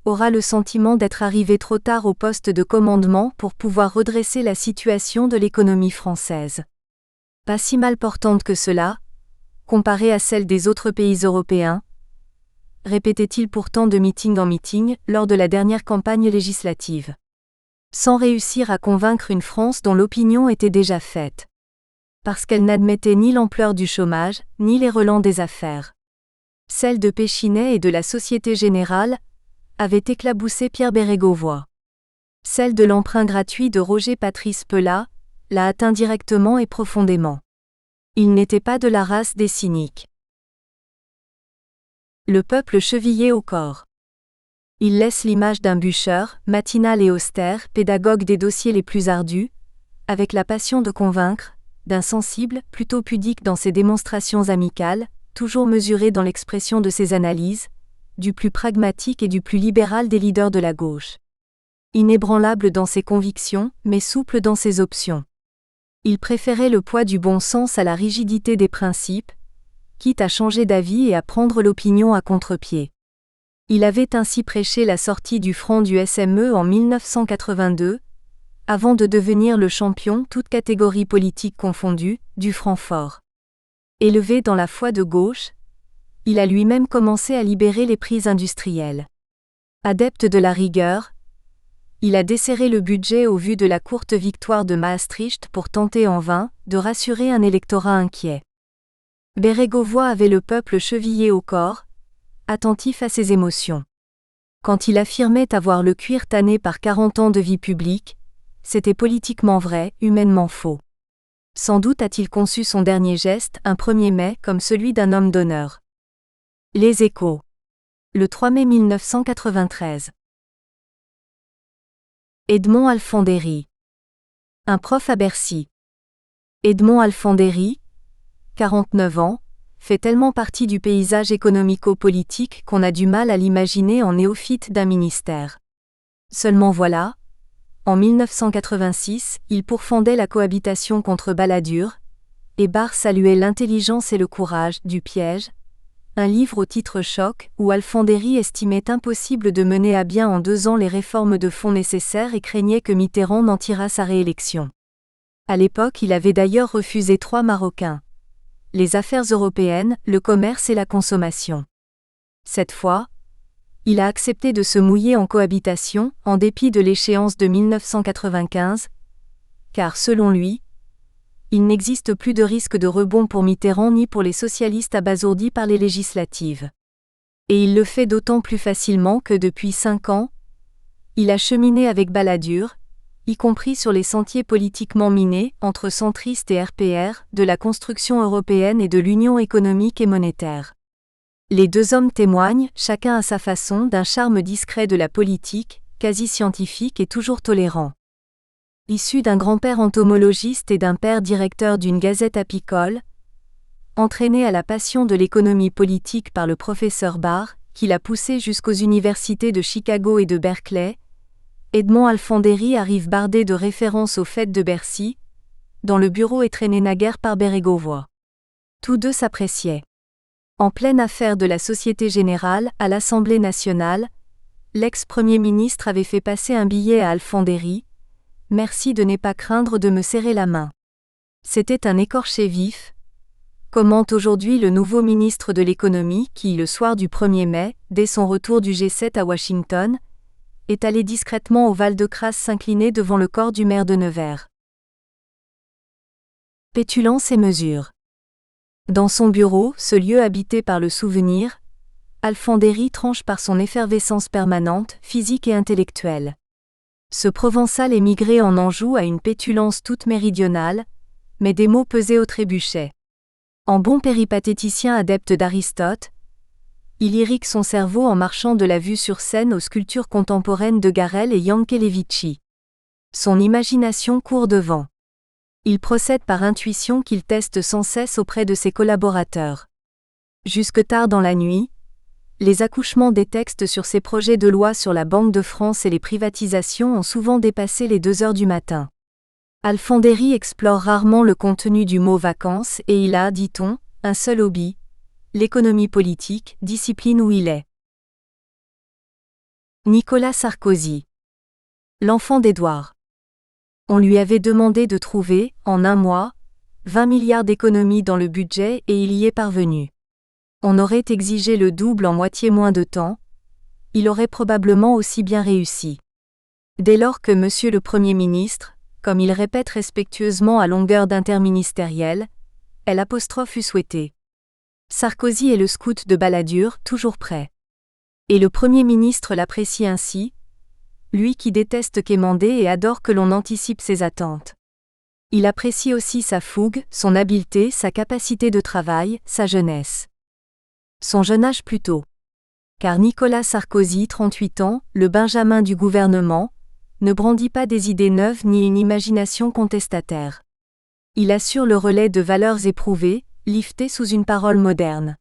aura le sentiment d'être arrivé trop tard au poste de commandement pour pouvoir redresser la situation de l'économie française. Pas si mal portante que cela, comparée à celle des autres pays européens, répétait-il pourtant de meeting en meeting lors de la dernière campagne législative. Sans réussir à convaincre une France dont l'opinion était déjà faite. Parce qu'elle n'admettait ni l'ampleur du chômage, ni les relents des affaires. Celle de Péchinet et de la Société Générale avait éclaboussé Pierre Bérégovoy. Celle de l'emprunt gratuit de Roger Patrice Pelat l'a atteint directement et profondément. Il n'était pas de la race des cyniques. Le peuple chevillé au corps. Il laisse l'image d'un bûcheur, matinal et austère, pédagogue des dossiers les plus ardus, avec la passion de convaincre, d'un sensible, plutôt pudique dans ses démonstrations amicales, toujours mesuré dans l'expression de ses analyses, du plus pragmatique et du plus libéral des leaders de la gauche. Inébranlable dans ses convictions, mais souple dans ses options. Il préférait le poids du bon sens à la rigidité des principes, quitte à changer d'avis et à prendre l'opinion à contre-pied. Il avait ainsi prêché la sortie du front du SME en 1982, avant de devenir le champion, toutes catégories politiques confondues, du Francfort. Élevé dans la foi de gauche, il a lui-même commencé à libérer les prix industriels. Adepte de la rigueur, il a desserré le budget au vu de la courte victoire de Maastricht pour tenter en vain de rassurer un électorat inquiet. Bérégovoy avait le peuple chevillé au corps, attentif à ses émotions. Quand il affirmait avoir le cuir tanné par 40 ans de vie publique, c'était politiquement vrai, humainement faux. Sans doute a-t-il conçu son dernier geste, un 1er mai, comme celui d'un homme d'honneur. Les Échos. Le 3 mai 1993. Edmond Alfandéry. Un prof à Bercy. Edmond Alfandéry, 49 ans, fait tellement partie du paysage économico-politique qu'on a du mal à l'imaginer en néophyte d'un ministère. Seulement voilà, en 1986, il pourfendait la cohabitation contre Balladur, et Barre saluait l'intelligence et le courage du piège, un livre au titre choc où Alfandéry estimait impossible de mener à bien en 2 ans les réformes de fond nécessaires et craignait que Mitterrand n'en tirât sa réélection. À l'époque, il avait d'ailleurs refusé 3 Marocains. Les affaires européennes, le commerce et la consommation. Cette fois, il a accepté de se mouiller en cohabitation, en dépit de l'échéance de 1995, car selon lui, il n'existe plus de risque de rebond pour Mitterrand ni pour les socialistes abasourdis par les législatives. Et il le fait d'autant plus facilement que depuis 5 ans, il a cheminé avec Balladur, y compris sur les sentiers politiquement minés, entre centristes et RPR, de la construction européenne et de l'union économique et monétaire. Les 2 hommes témoignent, chacun à sa façon, d'un charme discret de la politique, quasi scientifique et toujours tolérant. Issu d'un grand-père entomologiste et d'un père directeur d'une gazette apicole, entraîné à la passion de l'économie politique par le professeur Barr, qui l'a poussé jusqu'aux universités de Chicago et de Berkeley, Edmond Alfandéry arrive bardé de références aux fêtes de Bercy, dont le bureau est traîné naguère par Bérégovoy. Tous deux s'appréciaient. En pleine affaire de la Société Générale, à l'Assemblée nationale, l'ex-premier ministre avait fait passer un billet à Alfandéry. « Merci de ne pas craindre de me serrer la main. » C'était un écorché vif, commente aujourd'hui le nouveau ministre de l'économie qui, le soir du 1er mai, dès son retour du G7 à Washington, est allé discrètement au Val-de-Grâce s'incliner devant le corps du maire de Nevers. Pétulance et mesure. Dans son bureau, ce lieu habité par le souvenir, Alfandéry tranche par son effervescence permanente, physique et intellectuelle. Ce Provençal émigré en Anjou a une pétulance toute méridionale, mais des mots pesés au trébuchet. En bon péripatéticien adepte d'Aristote, il irrigue son cerveau en marchant de la vue sur scène aux sculptures contemporaines de Garel et Yankelevitchi. Son imagination court devant. Il procède par intuition qu'il teste sans cesse auprès de ses collaborateurs. Jusque tard dans la nuit, les accouchements des textes sur ses projets de loi sur la Banque de France et les privatisations ont souvent dépassé les 2 heures du matin. Alfandéry explore rarement le contenu du mot vacances et il a, dit-on, un seul hobby, l'économie politique, discipline où il est. Nicolas Sarkozy. L'enfant d'Édouard. On lui avait demandé de trouver, en un mois, 20 milliards d'économies dans le budget et il y est parvenu. On aurait exigé le double en moitié moins de temps, il aurait probablement aussi bien réussi. Dès lors que Monsieur le Premier ministre, comme il répète respectueusement à longueur d'interministériel, l'apostrophe eût souhaité. Sarkozy est le scout de Balladur, toujours prêt. Et le Premier ministre l'apprécie ainsi, lui qui déteste quémander et adore que l'on anticipe ses attentes. Il apprécie aussi sa fougue, son habileté, sa capacité de travail, sa jeunesse. Son jeune âge plutôt. Car Nicolas Sarkozy, 38 ans, le Benjamin du gouvernement, ne brandit pas des idées neuves ni une imagination contestataire. Il assure le relais de valeurs éprouvées, liftées sous une parole moderne.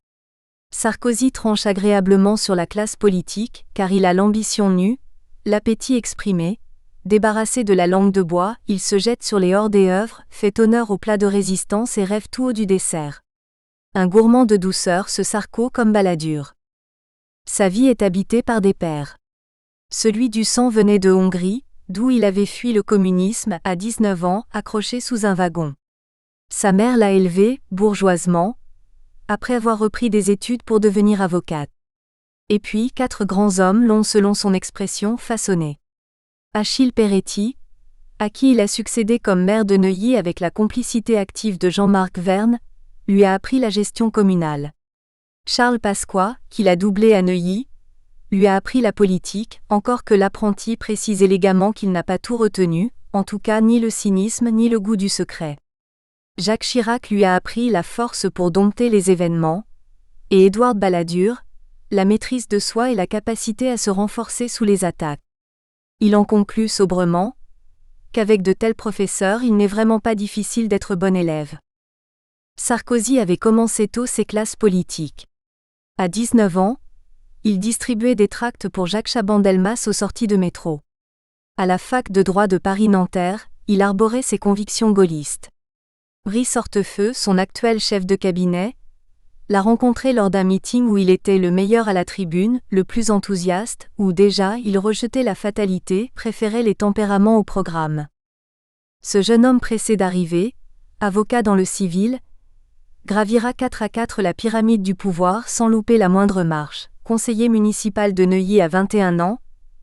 Sarkozy tranche agréablement sur la classe politique, car il a l'ambition nue, l'appétit exprimé. Débarrassé de la langue de bois, il se jette sur les hors-d'œuvre, fait honneur aux plats de résistance et rêve tout haut du dessert. Un gourmand de douceur, ce Sarko comme Balladur. Sa vie est habitée par des pères. Celui du sang venait de Hongrie, d'où il avait fui le communisme à 19 ans, accroché sous un wagon. Sa mère l'a élevé, bourgeoisement, après avoir repris des études pour devenir avocate. Et puis 4 grands hommes l'ont, selon son expression, façonné. Achille Peretti, à qui il a succédé comme maire de Neuilly avec la complicité active de Jean-Marc Verne, lui a appris la gestion communale. Charles Pasqua, qui l'a doublé à Neuilly, lui a appris la politique, encore que l'apprenti précise élégamment qu'il n'a pas tout retenu, en tout cas ni le cynisme ni le goût du secret. Jacques Chirac lui a appris la force pour dompter les événements, et Édouard Balladur, la maîtrise de soi et la capacité à se renforcer sous les attaques. Il en conclut sobrement qu'avec de tels professeurs il n'est vraiment pas difficile d'être bon élève. Sarkozy avait commencé tôt ses classes politiques. À 19 ans, il distribuait des tracts pour Jacques Chaban-Delmas aux sorties de métro. À la fac de droit de Paris-Nanterre, il arborait ses convictions gaullistes. Brice Hortefeux, son actuel chef de cabinet, l'a rencontré lors d'un meeting où il était le meilleur à la tribune, le plus enthousiaste, où déjà il rejetait la fatalité, préférait les tempéraments au programme. Ce jeune homme pressé d'arriver, avocat dans le civil, gravira 4 à 4 la pyramide du pouvoir sans louper la moindre marche. Conseiller municipal de Neuilly à 21 ans,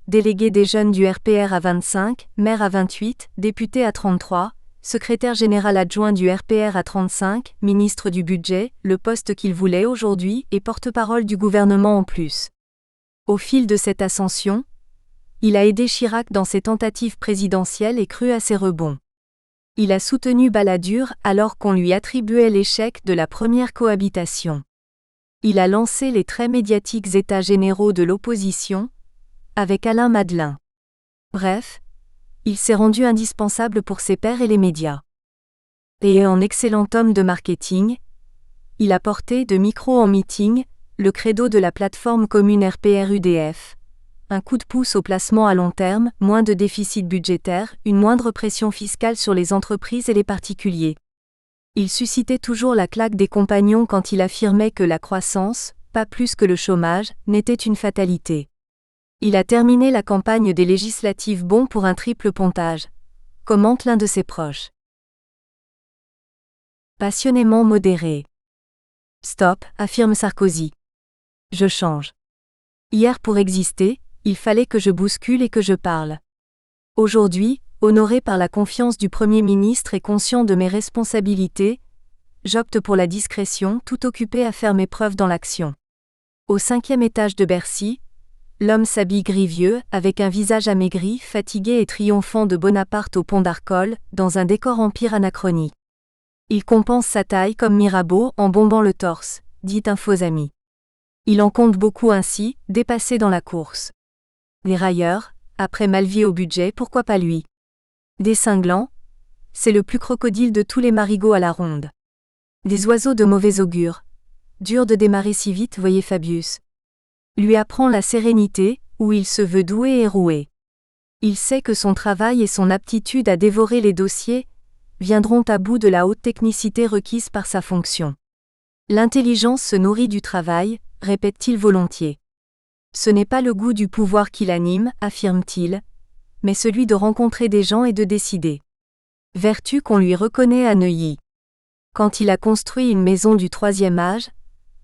délégué des jeunes du RPR à 25, maire à 28, député à 33, secrétaire général adjoint du RPR à 35, ministre du budget, le poste qu'il voulait aujourd'hui et porte-parole du gouvernement en plus. Au fil de cette ascension, il a aidé Chirac dans ses tentatives présidentielles et cru à ses rebonds. Il a soutenu Balladur alors qu'on lui attribuait l'échec de la première cohabitation. Il a lancé les très médiatiques États généraux de l'opposition, avec Alain Madelin. Bref, il s'est rendu indispensable pour ses pairs et les médias. Et en excellent homme de marketing, il a porté de micro en meeting le credo de la plateforme commune RPR-UDF. Un coup de pouce au placement à long terme, moins de déficit budgétaire, une moindre pression fiscale sur les entreprises et les particuliers. Il suscitait toujours la claque des compagnons quand il affirmait que la croissance, pas plus que le chômage, n'était une fatalité. Il a terminé la campagne des législatives bon pour un triple pontage, commente l'un de ses proches. Passionnément modéré. Stop, affirme Sarkozy. Je change. Hier pour exister, il fallait que je bouscule et que je parle. Aujourd'hui, honoré par la confiance du Premier ministre et conscient de mes responsabilités, j'opte pour la discrétion, tout occupé à faire mes preuves dans l'action. Au 5e étage de Bercy, l'homme s'habille gris-vieux, avec un visage amaigri, fatigué et triomphant de Bonaparte au pont d'Arcole, dans un décor empire anachronique. Il compense sa taille comme Mirabeau en bombant le torse, dit un faux ami. Il en compte beaucoup ainsi, dépassé dans la course. Les railleurs, après Malvier au budget, pourquoi pas lui? Des cinglants, c'est le plus crocodile de tous les marigots à la ronde. Des oiseaux de mauvais augure, dur de démarrer si vite, voyez Fabius. Lui apprend la sérénité, où il se veut doué et roué. Il sait que son travail et son aptitude à dévorer les dossiers viendront à bout de la haute technicité requise par sa fonction. L'intelligence se nourrit du travail, répète-t-il volontiers. Ce n'est pas le goût du pouvoir qui l'anime, affirme-t-il, mais celui de rencontrer des gens et de décider. Vertu qu'on lui reconnaît à Neuilly. Quand il a construit une maison du 3e âge,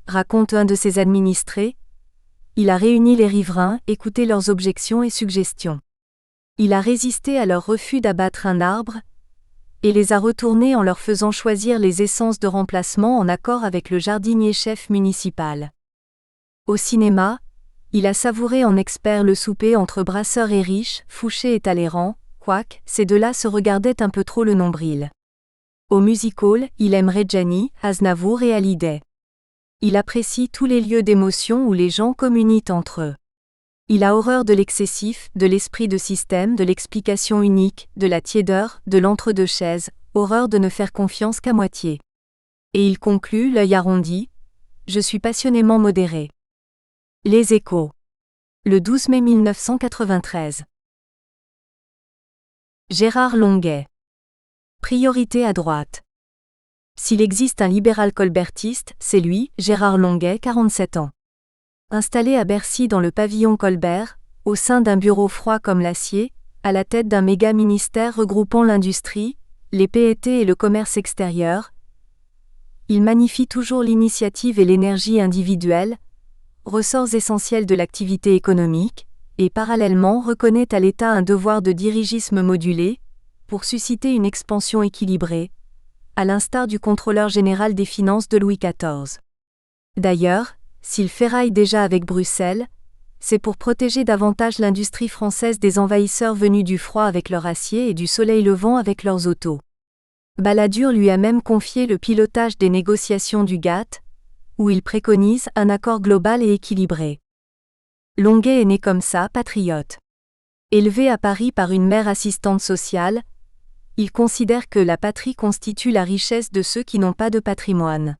raconte un de ses administrés, il a réuni les riverains, écouté leurs objections et suggestions. Il a résisté à leur refus d'abattre un arbre, et les a retournés en leur faisant choisir les essences de remplacement en accord avec le jardinier-chef municipal. Au cinéma, il a savouré en expert le souper entre Brasseur et Riche, Fouché et Talleyrand, quoique, ces deux-là se regardaient un peu trop le nombril. Au music-hall, il aime Reggiani, Aznavour et Hallyday. Il apprécie tous les lieux d'émotion où les gens communient entre eux. Il a horreur de l'excessif, de l'esprit de système, de l'explication unique, de la tiédeur, de l'entre-deux-chaises, horreur de ne faire confiance qu'à moitié. Et il conclut, l'œil arrondi, « Je suis passionnément modéré. » Les Échos. Le 12 mai 1993. Gérard Longuet. Priorité à droite. S'il existe un libéral colbertiste, c'est lui, Gérard Longuet, 47 ans. Installé à Bercy dans le pavillon Colbert, au sein d'un bureau froid comme l'acier, à la tête d'un méga-ministère regroupant l'industrie, les PET et le commerce extérieur, il magnifie toujours l'initiative et l'énergie individuelle, ressorts essentiels de l'activité économique, et parallèlement reconnaît à l'État un devoir de dirigisme modulé, pour susciter une expansion équilibrée, à l'instar du contrôleur général des finances de Louis XIV. D'ailleurs, s'il ferraille déjà avec Bruxelles, c'est pour protéger davantage l'industrie française des envahisseurs venus du froid avec leur acier et du soleil levant avec leurs autos. Balladur lui a même confié le pilotage des négociations du GATT, où il préconise un accord global et équilibré. Longuet est né comme ça, patriote. Élevé à Paris par une mère assistante sociale, il considère que la patrie constitue la richesse de ceux qui n'ont pas de patrimoine.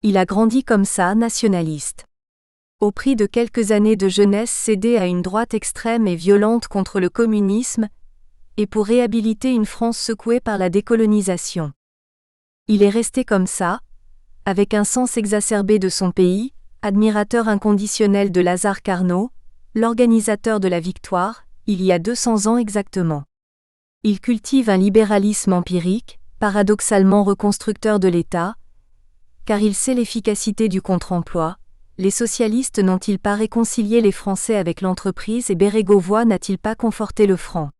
Il a grandi comme ça, nationaliste. Au prix de quelques années de jeunesse cédée à une droite extrême et violente contre le communisme, et pour réhabiliter une France secouée par la décolonisation. Il est resté comme ça, avec un sens exacerbé de son pays, admirateur inconditionnel de Lazare Carnot, l'organisateur de la Victoire, il y a 200 ans exactement. Il cultive un libéralisme empirique, paradoxalement reconstructeur de l'État, car il sait l'efficacité du contre-emploi. Les socialistes n'ont-ils pas réconcilié les Français avec l'entreprise et Bérégovoy n'a-t-il pas conforté le franc?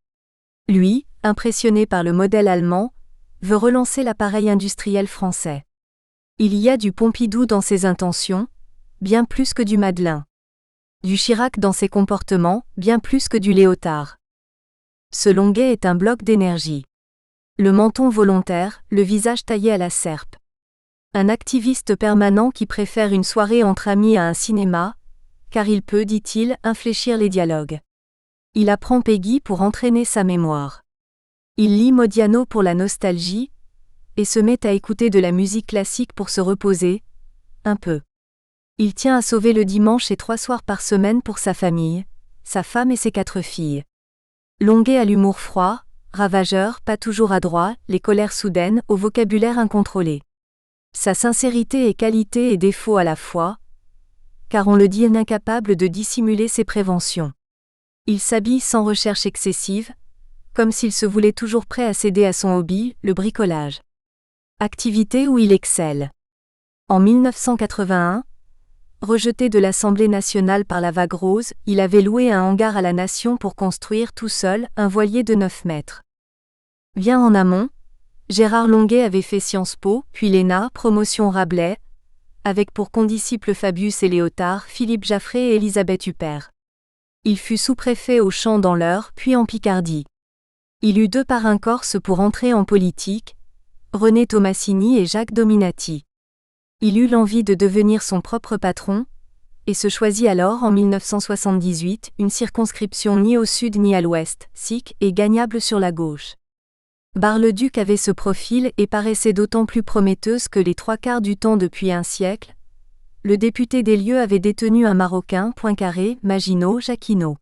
Lui, impressionné par le modèle allemand, veut relancer l'appareil industriel français. Il y a du Pompidou dans ses intentions, bien plus que du Madelin. Du Chirac dans ses comportements, bien plus que du Léotard. Ce Longuet est un bloc d'énergie. Le menton volontaire, le visage taillé à la serpe. Un activiste permanent qui préfère une soirée entre amis à un cinéma, car il peut, dit-il, infléchir les dialogues. Il apprend Peggy pour entraîner sa mémoire. Il lit Modiano pour la nostalgie, et se met à écouter de la musique classique pour se reposer, un peu. Il tient à sauver le dimanche et 3 soirs par semaine pour sa famille, sa femme et ses 4 filles. Longuet a l'humour froid, ravageur, pas toujours adroit, les colères soudaines, au vocabulaire incontrôlé. Sa sincérité est qualité et défaut à la fois, car on le dit incapable de dissimuler ses préventions. Il s'habille sans recherche excessive, comme s'il se voulait toujours prêt à céder à son hobby, le bricolage. Activité où il excelle. En 1981, rejeté de l'Assemblée nationale par la vague rose, il avait loué un hangar à la Nation pour construire tout seul un voilier de 9 mètres. Bien en amont, Gérard Longuet avait fait Sciences Po, puis l'ENA, promotion Rabelais, avec pour condisciples Fabius et Léotard, Philippe Jaffré et Élisabeth Huppert. Il fut sous-préfet au Champ dans l'Eure, puis en Picardie. Il eut 2 parrains corses pour entrer en politique, René Tomassini et Jacques Dominati. Il eut l'envie de devenir son propre patron, et se choisit alors en 1978 une circonscription ni au sud ni à l'ouest, SIC, et gagnable sur la gauche. Bar-le-Duc avait ce profil et paraissait d'autant plus prometteuse que les 3/4 du temps depuis un siècle, le député des lieux avait détenu un Marocain, Poincaré, Maginot, Jacquinot.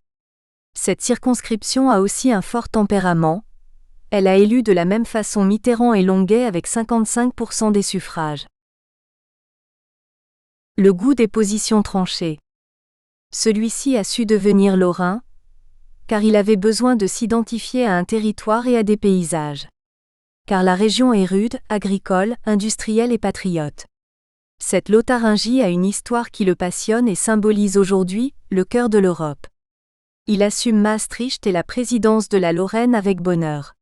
Cette circonscription a aussi un fort tempérament. Elle a élu de la même façon Mitterrand et Longuet avec 55% des suffrages. Le goût des positions tranchées. Celui-ci a su devenir lorrain, car il avait besoin de s'identifier à un territoire et à des paysages. Car la région est rude, agricole, industrielle et patriote. Cette Lotharingie a une histoire qui le passionne et symbolise aujourd'hui le cœur de l'Europe. Il assume Maastricht et la présidence de la Lorraine avec bonheur.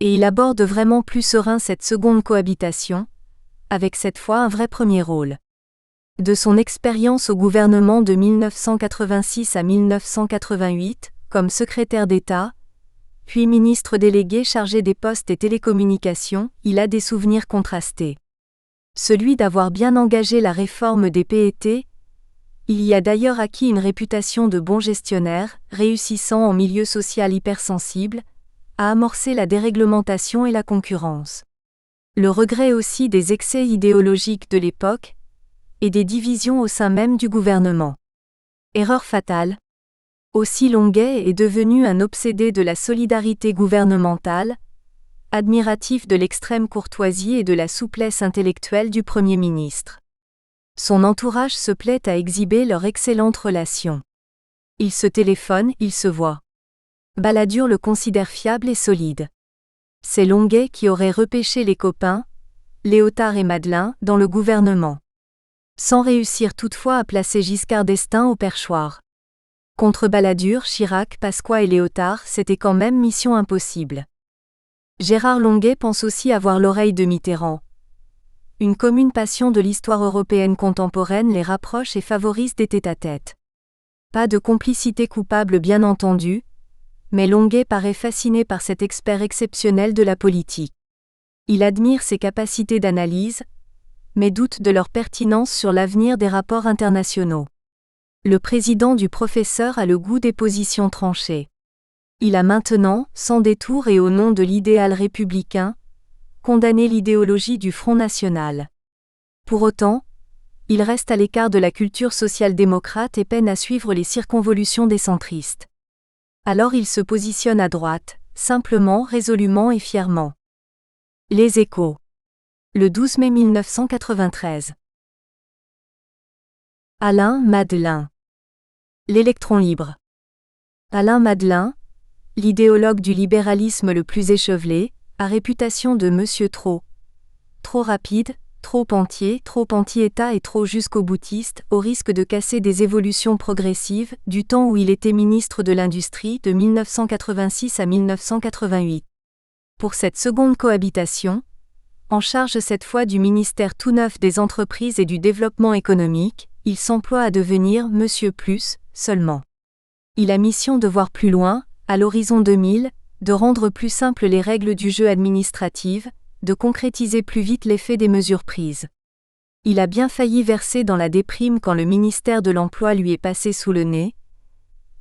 Et il aborde vraiment plus serein cette seconde cohabitation, avec cette fois un vrai premier rôle. De son expérience au gouvernement de 1986 à 1988, comme secrétaire d'État, puis ministre délégué chargé des postes et télécommunications, il a des souvenirs contrastés. Celui d'avoir bien engagé la réforme des PET, il y a d'ailleurs acquis une réputation de bon gestionnaire, réussissant en milieu social hypersensible, à amorcer la déréglementation et la concurrence. Le regret aussi des excès idéologiques de l'époque, et des divisions au sein même du gouvernement. Erreur fatale. Aussi Longuet est devenu un obsédé de la solidarité gouvernementale, admiratif de l'extrême courtoisie et de la souplesse intellectuelle du Premier ministre. Son entourage se plaît à exhiber leur excellente relation. Ils se téléphonent, ils se voient. Balladur le considère fiable et solide. C'est Longuet qui aurait repêché les copains, Léotard et Madelin, dans le gouvernement. Sans réussir toutefois à placer Giscard d'Estaing au perchoir. Contre Balladur, Chirac, Pasqua et Léotard, c'était quand même mission impossible. Gérard Longuet pense aussi avoir l'oreille de Mitterrand. Une commune passion de l'histoire européenne contemporaine les rapproche et favorise des tête-à-tête. Pas de complicité coupable bien entendu, mais Longuet paraît fasciné par cet expert exceptionnel de la politique. Il admire ses capacités d'analyse, mais doute de leur pertinence sur l'avenir des rapports internationaux. Le président du Professeur a le goût des positions tranchées. Il a maintenant, sans détour et au nom de l'idéal républicain, condamné l'idéologie du Front National. Pour autant, il reste à l'écart de la culture social-démocrate et peine à suivre les circonvolutions des centristes. Alors il se positionne à droite, simplement, résolument et fièrement. Les Échos. Le 12 mai 1993. Alain Madelin. L'électron libre. Alain Madelin, l'idéologue du libéralisme le plus échevelé, a réputation de monsieur trop rapide, trop anti-État et trop jusqu'au-boutiste, au risque de casser des évolutions progressives, du temps où il était ministre de l'Industrie de 1986 à 1988. Pour cette seconde cohabitation, en charge cette fois du ministère tout neuf des entreprises et du développement économique, il s'emploie à devenir Monsieur Plus, seulement. Il a mission de voir plus loin, à l'horizon 2000, de rendre plus simples les règles du jeu administratives, de concrétiser plus vite l'effet des mesures prises. Il a bien failli verser dans la déprime quand le ministère de l'Emploi lui est passé sous le nez,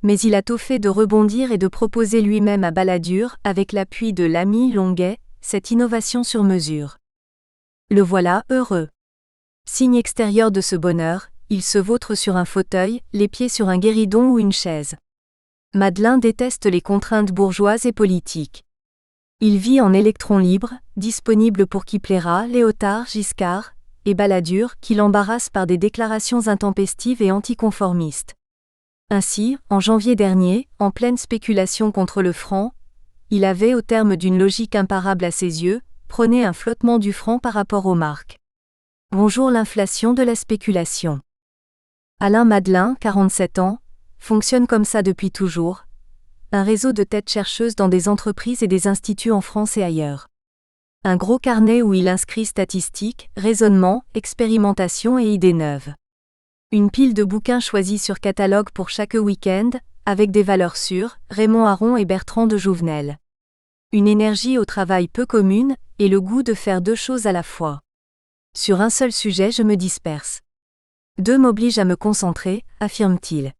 mais il a tôt fait de rebondir et de proposer lui-même à Balladur, avec l'appui de l'ami Longuet, cette innovation sur mesure. Le voilà heureux. Signe extérieur de ce bonheur, il se vautre sur un fauteuil, les pieds sur un guéridon ou une chaise. Madelin déteste les contraintes bourgeoises et politiques. Il vit en électron libre, disponible pour qui plaira, Léotard, Giscard, et Balladur, qui l'embarrassent par des déclarations intempestives et anticonformistes. Ainsi, en janvier dernier, en pleine spéculation contre le franc, il avait, au terme d'une logique imparable à ses yeux, prôné un flottement du franc par rapport aux marques. Bonjour l'inflation de la spéculation. Alain Madelin, 47 ans, fonctionne comme ça depuis toujours. Un réseau de têtes chercheuses dans des entreprises et des instituts en France et ailleurs. Un gros carnet où il inscrit statistiques, raisonnements, expérimentations et idées neuves. Une pile de bouquins choisis sur catalogue pour chaque week-end, avec des valeurs sûres, Raymond Aron et Bertrand de Jouvenel. Une énergie au travail peu commune, et le goût de faire deux choses à la fois. Sur un seul sujet je me disperse. Deux m'obligent à me concentrer, affirme-t-il.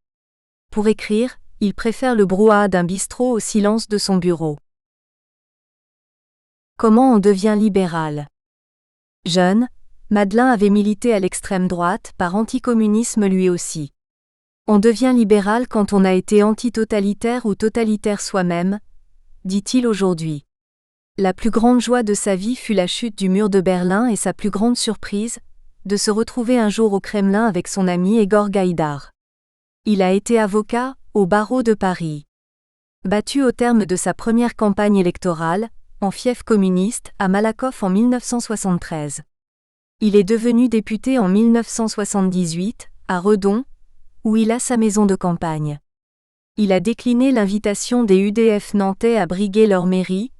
Pour écrire, il préfère le brouhaha d'un bistrot au silence de son bureau. Comment on devient libéral? Jeune, Madelin avait milité à l'extrême droite, par anticommunisme lui aussi. On devient libéral quand on a été antitotalitaire ou totalitaire soi-même, dit-il aujourd'hui. La plus grande joie de sa vie fut la chute du mur de Berlin et sa plus grande surprise, de se retrouver un jour au Kremlin avec son ami Egor Gaïdar. Il a été avocat, au barreau de Paris. Battu au terme de sa première campagne électorale, en fief communiste, à Malakoff en 1973. Il est devenu député en 1978, à Redon, où il a sa maison de campagne. Il a décliné l'invitation des UDF nantais à briguer leur mairie,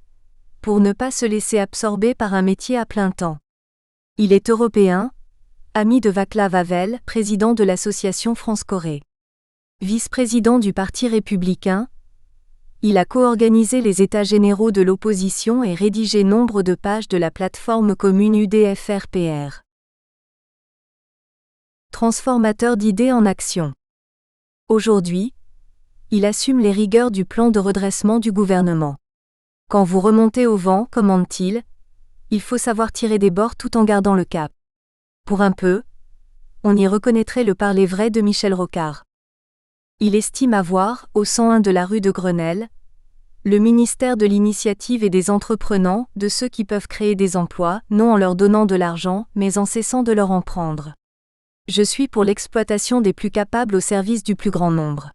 pour ne pas se laisser absorber par un métier à plein temps. Il est européen, ami de Václav Havel, président de l'association France-Corée. Vice-président du Parti républicain, il a co-organisé les États généraux de l'opposition et rédigé nombre de pages de la plateforme commune UDF-RPR. Transformateur d'idées en action. Aujourd'hui, il assume les rigueurs du plan de redressement du gouvernement. Quand vous remontez au vent, commande-t-il, il faut savoir tirer des bords tout en gardant le cap. Pour un peu, on y reconnaîtrait le parler vrai de Michel Rocard. Il estime avoir, au 101 de la rue de Grenelle, le ministère de l'initiative et des entreprenants, de ceux qui peuvent créer des emplois, non en leur donnant de l'argent, mais en cessant de leur en prendre. Je suis pour l'exploitation des plus capables au service du plus grand nombre.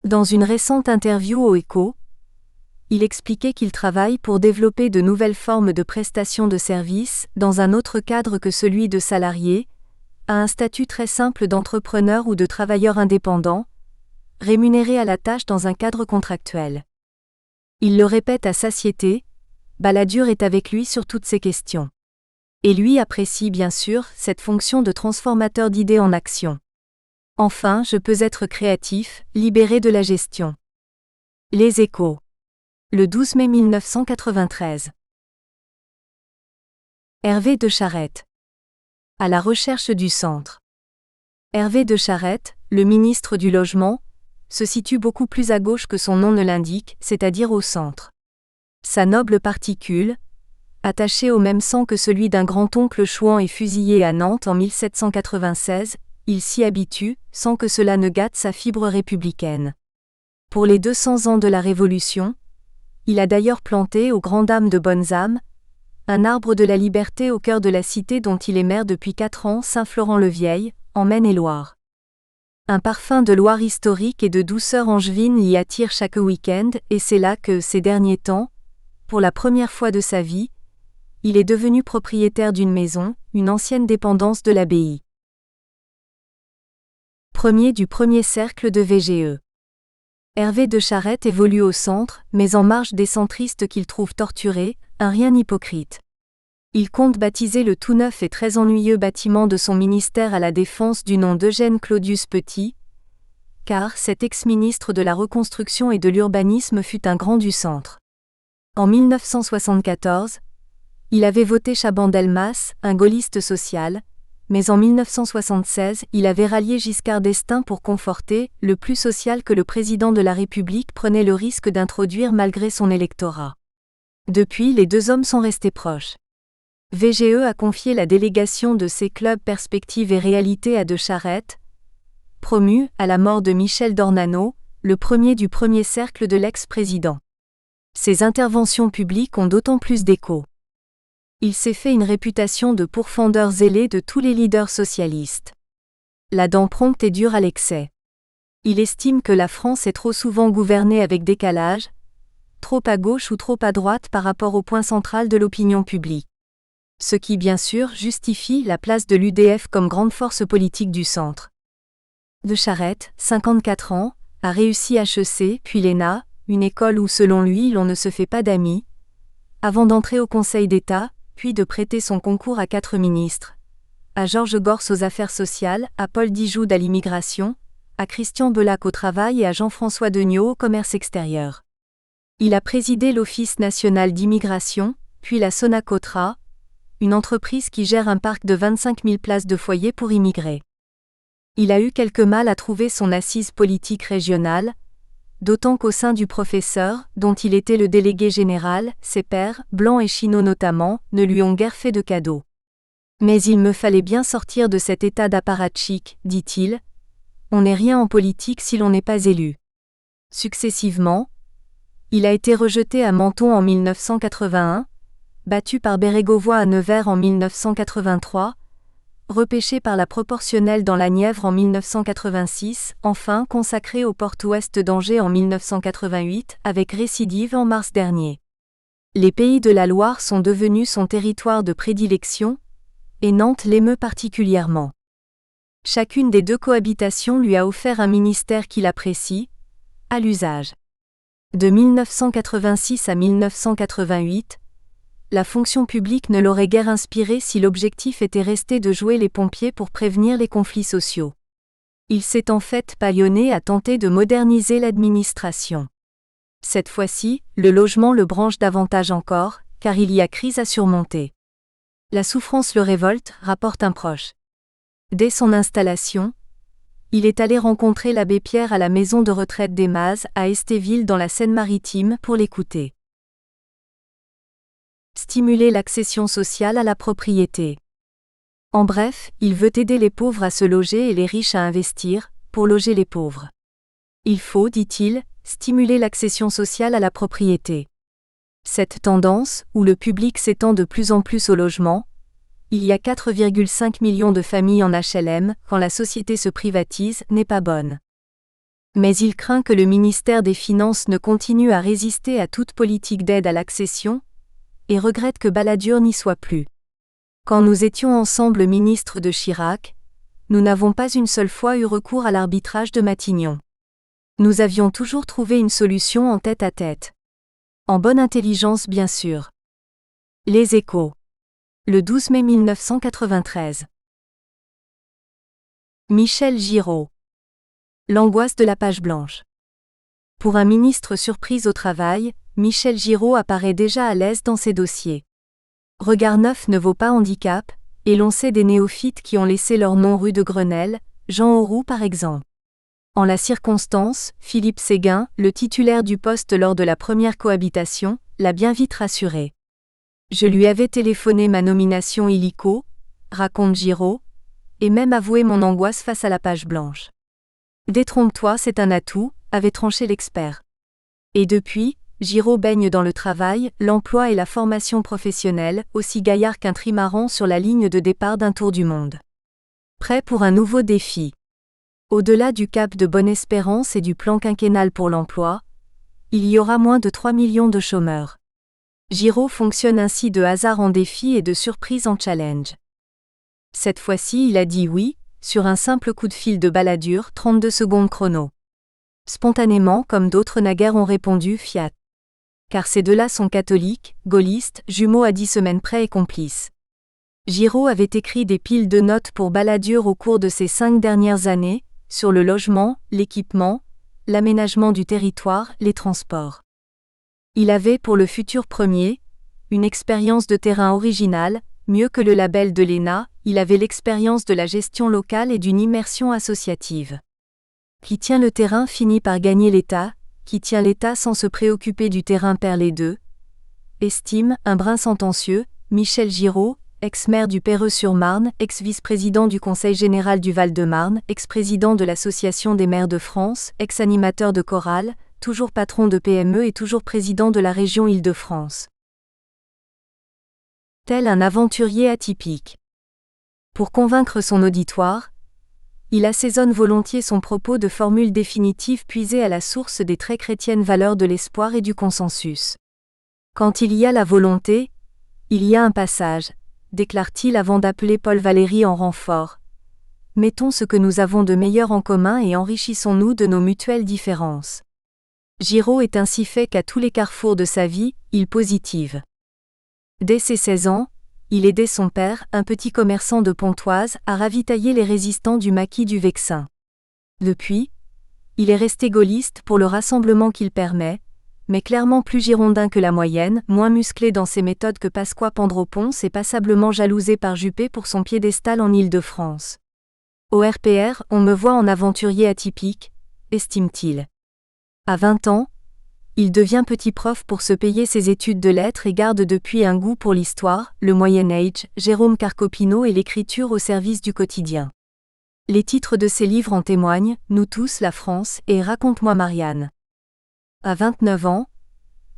Dans une récente interview au Écho, il expliquait qu'il travaille pour développer de nouvelles formes de prestations de services, dans un autre cadre que celui de salarié, à un statut très simple d'entrepreneur ou de travailleur indépendant, rémunéré à la tâche dans un cadre contractuel. Il le répète à satiété, Balladur est avec lui sur toutes ces questions. Et lui apprécie bien sûr cette fonction de transformateur d'idées en action. Enfin, je peux être créatif, libéré de la gestion. Les Échos. Le 12 mai 1993. Hervé de Charette. À la recherche du centre. Hervé de Charette, le ministre du Logement, se situe beaucoup plus à gauche que son nom ne l'indique, c'est-à-dire au centre. Sa noble particule, attachée au même sang que celui d'un grand-oncle Chouan et fusillé à Nantes en 1796, il s'y habitue, sans que cela ne gâte sa fibre républicaine. Pour les 200 ans de la Révolution, il a d'ailleurs planté, aux grandes dames de bonnes âmes, un arbre de la liberté au cœur de la cité dont il est maire depuis 4 ans, Saint-Florent-le-Vieil, en Maine-et-Loire. Un parfum de Loire historique et de douceur angevine l'y attire chaque week-end, et c'est là que, ces derniers temps, pour la première fois de sa vie, il est devenu propriétaire d'une maison, une ancienne dépendance de l'abbaye. Premier du premier cercle de VGE. Hervé de Charette évolue au centre, mais en marge des centristes qu'il trouve torturés, un rien hypocrite. Il compte baptiser le tout neuf et très ennuyeux bâtiment de son ministère à la Défense du nom d'Eugène Claudius Petit, car cet ex-ministre de la Reconstruction et de l'Urbanisme fut un grand du centre. En 1974, il avait voté Chaban-Delmas, un gaulliste social, mais en 1976, il avait rallié Giscard d'Estaing pour conforter, le plus social que le président de la République prenait le risque d'introduire malgré son électorat. Depuis, les deux hommes sont restés proches. VGE a confié la délégation de ses clubs Perspectives et Réalité à de Charette, promu, à la mort de Michel Dornano, le premier du premier cercle de l'ex-président. Ses interventions publiques ont d'autant plus d'écho. Il s'est fait une réputation de pourfendeur zélé de tous les leaders socialistes. La dent prompte et dure à l'excès. Il estime que la France est trop souvent gouvernée avec décalage, trop à gauche ou trop à droite par rapport au point central de l'opinion publique. Ce qui bien sûr justifie la place de l'UDF comme grande force politique du centre. De Charette, 54 ans, a réussi HEC puis l'ENA, une école où selon lui l'on ne se fait pas d'amis, avant d'entrer au Conseil d'État, puis de prêter son concours à 4 ministres. À Georges Gorce aux affaires sociales, à Paul Dijoude à l'immigration, à Christian Belac au travail et à Jean-François Degnaud au commerce extérieur. Il a présidé l'Office national d'immigration, puis la Sonacotra, une entreprise qui gère un parc de 25 000 places de foyer pour immigrés. Il a eu quelque mal à trouver son assise politique régionale, d'autant qu'au sein du professeur, dont il était le délégué général, ses pairs, Blanc et Chinot notamment, ne lui ont guère fait de cadeaux. Mais il me fallait bien sortir de cet état d'apparatchik, dit-il. On n'est rien en politique si l'on n'est pas élu. Successivement, il a été rejeté à Menton en 1981, battu par Bérégovoy à Nevers en 1983, repêché par la proportionnelle dans la Nièvre en 1986, enfin consacré aux portes ouest d'Angers en 1988, avec récidive en mars dernier. Les Pays de la Loire sont devenus son territoire de prédilection, et Nantes l'émeut particulièrement. Chacune des 2 cohabitations lui a offert un ministère qu'il apprécie, à l'usage. De 1986 à 1988, la fonction publique ne l'aurait guère inspiré si l'objectif était resté de jouer les pompiers pour prévenir les conflits sociaux. Il s'est en fait bâillonné à tenter de moderniser l'administration. Cette fois-ci, le logement le branche davantage encore, car il y a crise à surmonter. La souffrance le révolte, rapporte un proche. Dès son installation, il est allé rencontrer l'abbé Pierre à la maison de retraite des Mazes, à Estéville dans la Seine-Maritime, pour l'écouter. Stimuler l'accession sociale à la propriété. En bref, il veut aider les pauvres à se loger et les riches à investir, pour loger les pauvres. Il faut, dit-il, stimuler l'accession sociale à la propriété. Cette tendance, où le public s'étend de plus en plus au logement, il y a 4,5 millions de familles en HLM, quand la société se privatise, n'est pas bonne. Mais il craint que le ministère des Finances ne continue à résister à toute politique d'aide à l'accession, et regrette que Balladur n'y soit plus. Quand nous étions ensemble ministres de Chirac, nous n'avons pas une seule fois eu recours à l'arbitrage de Matignon. Nous avions toujours trouvé une solution en tête-à-tête. En bonne intelligence bien sûr. Les Échos. Le 12 mai 1993. Michel Giraud. L'angoisse de la page blanche. Pour un ministre surprise au travail, Michel Giraud apparaît déjà à l'aise dans ses dossiers. Regard neuf ne vaut pas handicap, et l'on sait des néophytes qui ont laissé leur nom rue de Grenelle, Jean Auroux par exemple. En la circonstance, Philippe Séguin, le titulaire du poste lors de la première cohabitation, l'a bien vite rassuré. Je lui avais téléphoné ma nomination illico, raconte Giraud, et même avoué mon angoisse face à la page blanche. Détrompe-toi, c'est un atout, avait tranché l'expert. Et depuis, Giraud baigne dans le travail, l'emploi et la formation professionnelle, aussi gaillard qu'un trimaran sur la ligne de départ d'un tour du monde. Prêt pour un nouveau défi. Au-delà du cap de Bonne-Espérance et du plan quinquennal pour l'emploi, il y aura moins de 3 millions de chômeurs. Giraud fonctionne ainsi de hasard en défi et de surprise en challenge. Cette fois-ci, il a dit oui, sur un simple coup de fil de Balladur, 32 secondes chrono. Spontanément, comme d'autres naguère ont répondu fiat. Car ces deux-là sont catholiques, gaullistes, jumeaux à 10 semaines près et complices. Giraud avait écrit des piles de notes pour Balladur au cours de ces 5 dernières années, sur le logement, l'équipement, l'aménagement du territoire, les transports. Il avait pour le futur premier, une expérience de terrain originale, mieux que le label de l'ENA, il avait l'expérience de la gestion locale et d'une immersion associative. Qui tient le terrain finit par gagner l'État, qui tient l'État sans se préoccuper du terrain perd les deux. Estime, un brin sentencieux, Michel Giraud, ex-maire du Perreux-sur-Marne, ex-vice-président du Conseil général du Val-de-Marne, ex-président de l'Association des maires de France, ex-animateur de chorale, toujours patron de PME et toujours président de la région Île-de-France. Tel un aventurier atypique. Pour convaincre son auditoire, il assaisonne volontiers son propos de formules définitives puisées à la source des très chrétiennes valeurs de l'espoir et du consensus. Quand il y a la volonté, il y a un passage, déclare-t-il avant d'appeler Paul Valéry en renfort. Mettons ce que nous avons de meilleur en commun et enrichissons-nous de nos mutuelles différences. Giraud est ainsi fait qu'à tous les carrefours de sa vie, il positive. Dès ses 16 ans, il aidait son père, un petit commerçant de Pontoise, à ravitailler les résistants du maquis du Vexin. Depuis, il est resté gaulliste pour le rassemblement qu'il permet, mais clairement plus girondin que la moyenne, moins musclé dans ses méthodes que Pasqua Pandroponce et passablement jalousé par Juppé pour son piédestal en Île-de-France. Au RPR, on me voit en aventurier atypique, estime-t-il. À 20 ans, il devient petit prof pour se payer ses études de lettres et garde depuis un goût pour l'histoire, le Moyen-Âge, Jérôme Carcopino et l'écriture au service du quotidien. Les titres de ses livres en témoignent, Nous tous, la France et Raconte-moi Marianne. À 29 ans,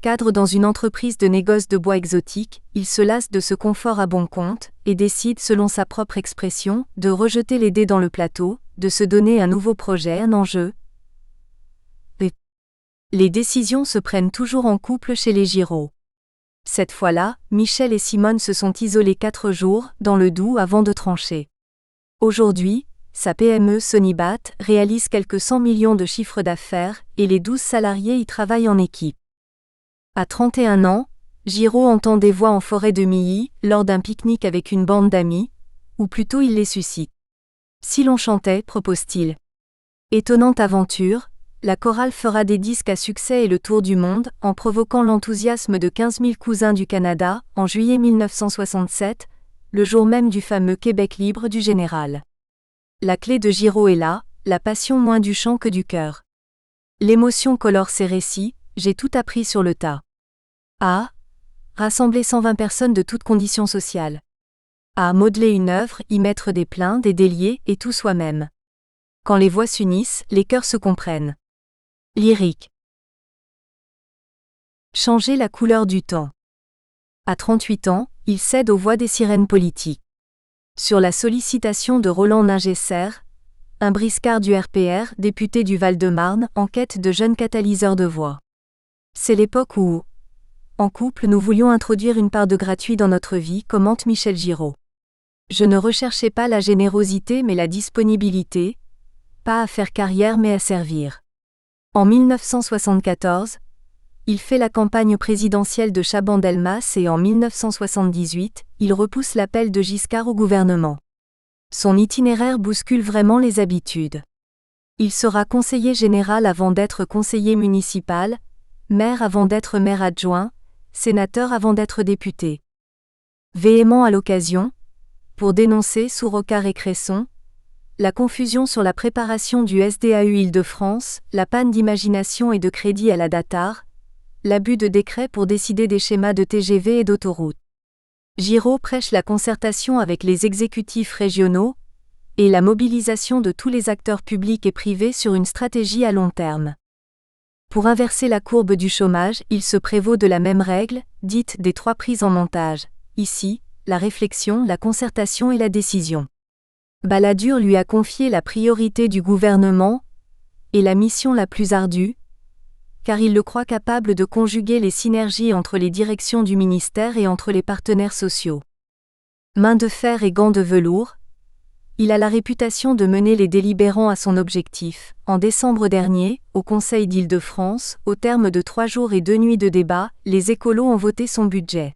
cadre dans une entreprise de négoce de bois exotique, il se lasse de ce confort à bon compte et décide, selon sa propre expression, de rejeter les dés dans le plateau, de se donner un nouveau projet, un enjeu. Les décisions se prennent toujours en couple chez les Giraud. Cette fois-là, Michel et Simone se sont isolés 4 jours, dans le Doubs avant de trancher. Aujourd'hui, sa PME Sonibat réalise quelques 100 millions de chiffre d'affaires et les 12 salariés y travaillent en équipe. À 31 ans, Giraud entend des voix en forêt de Milly, lors d'un pique-nique avec une bande d'amis, ou plutôt il les suscite. Si l'on chantait, propose-t-il. Étonnante aventure, la chorale fera des disques à succès et le tour du monde, en provoquant l'enthousiasme de 15 000 cousins du Canada, en juillet 1967, le jour même du fameux Québec libre du général. La clé de Giraud est là, la passion moins du chant que du cœur. L'émotion colore ses récits, j'ai tout appris sur le tas. A. Rassembler 120 personnes de toutes conditions sociales. A. Modeler une œuvre, y mettre des pleins, des déliés, et tout soi-même. Quand les voix s'unissent, les cœurs se comprennent. Lyrique. Changer la couleur du temps. À 38 ans, il cède aux voix des sirènes politiques. Sur la sollicitation de Roland Ningesser, un briscard du RPR, député du Val-de-Marne, en quête de jeunes catalyseurs de voix. C'est l'époque où, en couple, nous voulions introduire une part de gratuit dans notre vie, commente Michel Giraud. Je ne recherchais pas la générosité mais la disponibilité, pas à faire carrière mais à servir. En 1974, il fait la campagne présidentielle de Chaban-Delmas et en 1978, il repousse l'appel de Giscard au gouvernement. Son itinéraire bouscule vraiment les habitudes. Il sera conseiller général avant d'être conseiller municipal, maire avant d'être maire adjoint, sénateur avant d'être député. Véhément à l'occasion, pour dénoncer, sous Rocard et Cresson, la confusion sur la préparation du SDAU Île-de-France, la panne d'imagination et de crédit à la Datar, l'abus de décret pour décider des schémas de TGV et d'autoroutes. Giraud prêche la concertation avec les exécutifs régionaux et la mobilisation de tous les acteurs publics et privés sur une stratégie à long terme. Pour inverser la courbe du chômage, il se prévaut de la même règle, dite des 3 prises en montage. Ici, la réflexion, la concertation et la décision. Balladur lui a confié la priorité du gouvernement et la mission la plus ardue, car il le croit capable de conjuguer les synergies entre les directions du ministère et entre les partenaires sociaux. Main de fer et gants de velours, il a la réputation de mener les délibérants à son objectif. En décembre dernier, au Conseil d'Île-de-France, au terme de 3 jours et 2 nuits de débat, les écolos ont voté son budget.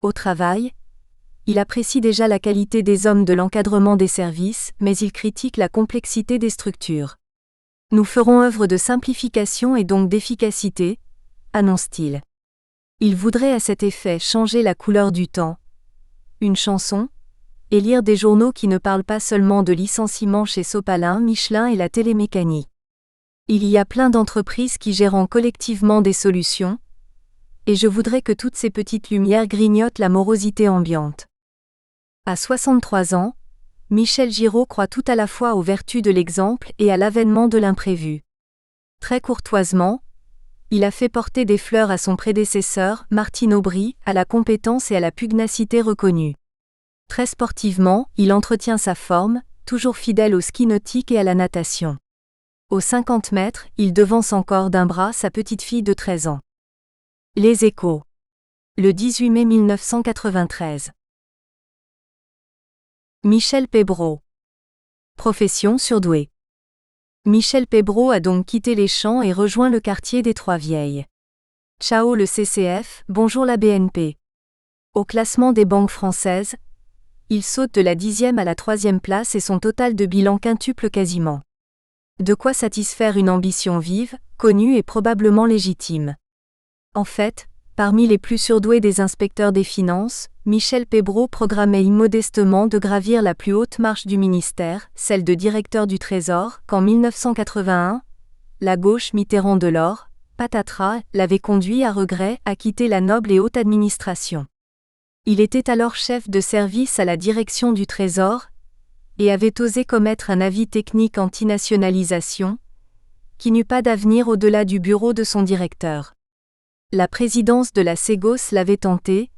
Au travail, il apprécie déjà la qualité des hommes de l'encadrement des services, mais il critique la complexité des structures. Nous ferons œuvre de simplification et donc d'efficacité, annonce-t-il. Il voudrait à cet effet changer la couleur du temps. Une chanson, et lire des journaux qui ne parlent pas seulement de licenciements chez Sopalin, Michelin et la télémécanique. Il y a plein d'entreprises qui gèrent collectivement des solutions, et je voudrais que toutes ces petites lumières grignotent la morosité ambiante. À 63 ans, Michel Giraud croit tout à la fois aux vertus de l'exemple et à l'avènement de l'imprévu. Très courtoisement, Il a fait porter des fleurs à son prédécesseur, Martine Aubry, à la compétence et à la pugnacité reconnue. Très sportivement, il entretient sa forme, toujours fidèle au ski nautique et à la natation. Aux 50 mètres, il devance encore d'un bras sa petite fille de 13 ans. Les Échos. Le 18 mai 1993. Michel Pébrow. Profession surdouée. Michel Pébrow a donc quitté les champs et rejoint le quartier des Trois-Vieilles. Ciao le CCF, bonjour la BNP. Au classement des banques françaises, il saute de la 10e à la 3e place et son total de bilan quintuple quasiment. De quoi satisfaire une ambition vive, connue et probablement légitime. En fait, parmi les plus surdoués des inspecteurs des finances, Michel Pébrow programmait immodestement de gravir la plus haute marche du ministère, celle de directeur du Trésor, qu'en 1981, la gauche Mitterrand-Delors, patatras, l'avait conduit à regret à quitter la noble et haute administration. Il était alors chef de service à la direction du Trésor, et avait osé commettre un avis technique anti-nationalisation, qui n'eut pas d'avenir au-delà du bureau de son directeur. La présidence de la Ségos l'avait tenté,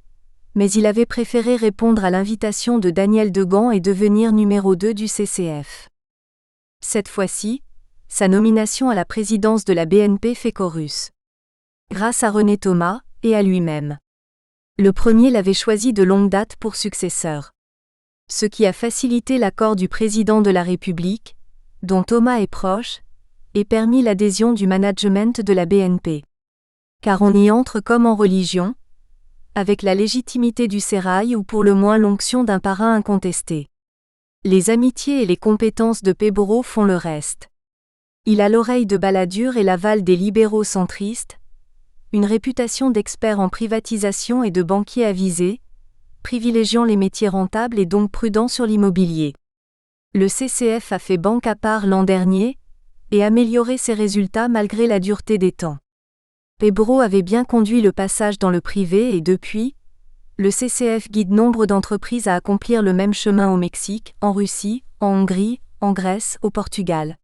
mais il avait préféré répondre à l'invitation de Daniel Degan et devenir numéro 2 du CCF. Cette fois-ci, sa nomination à la présidence de la BNP fait chorus. Grâce à René Thomas, et à lui-même. Le premier l'avait choisi de longue date pour successeur. Ce qui a facilité l'accord du président de la République, dont Thomas est proche, et permis l'adhésion du management de la BNP. Car on y entre comme en religion, avec la légitimité du sérail ou pour le moins l'onction d'un parrain incontesté. Les amitiés et les compétences de Pébrow font le reste. Il a l'oreille de Balladur et l'aval des libéraux centristes, une réputation d'expert en privatisation et de banquier avisé, privilégiant les métiers rentables et donc prudent sur l'immobilier. Le CCF a fait banque à part l'an dernier, et amélioré ses résultats malgré la dureté des temps. Pébrow avait bien conduit le passage dans le privé et depuis, le CCF guide nombre d'entreprises à accomplir le même chemin au Mexique, en Russie, en Hongrie, en Grèce, au Portugal.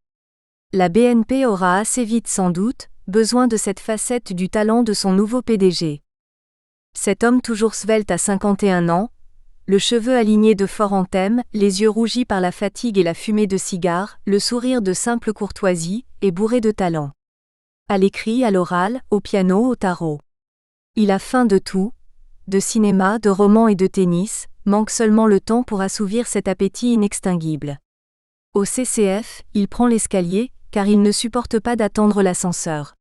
La BNP aura assez vite sans doute besoin de cette facette du talent de son nouveau PDG. Cet homme toujours svelte à 51 ans, le cheveu aligné de fort en thème, les yeux rougis par la fatigue et la fumée de cigares, le sourire de simple courtoisie, est bourré de talent. À l'écrit, à l'oral, au piano, au tarot. Il a faim de tout, de cinéma, de romans et de tennis, manque seulement le temps pour assouvir cet appétit inextinguible. Au CCF, il prend l'escalier, car il ne supporte pas d'attendre l'ascenseur.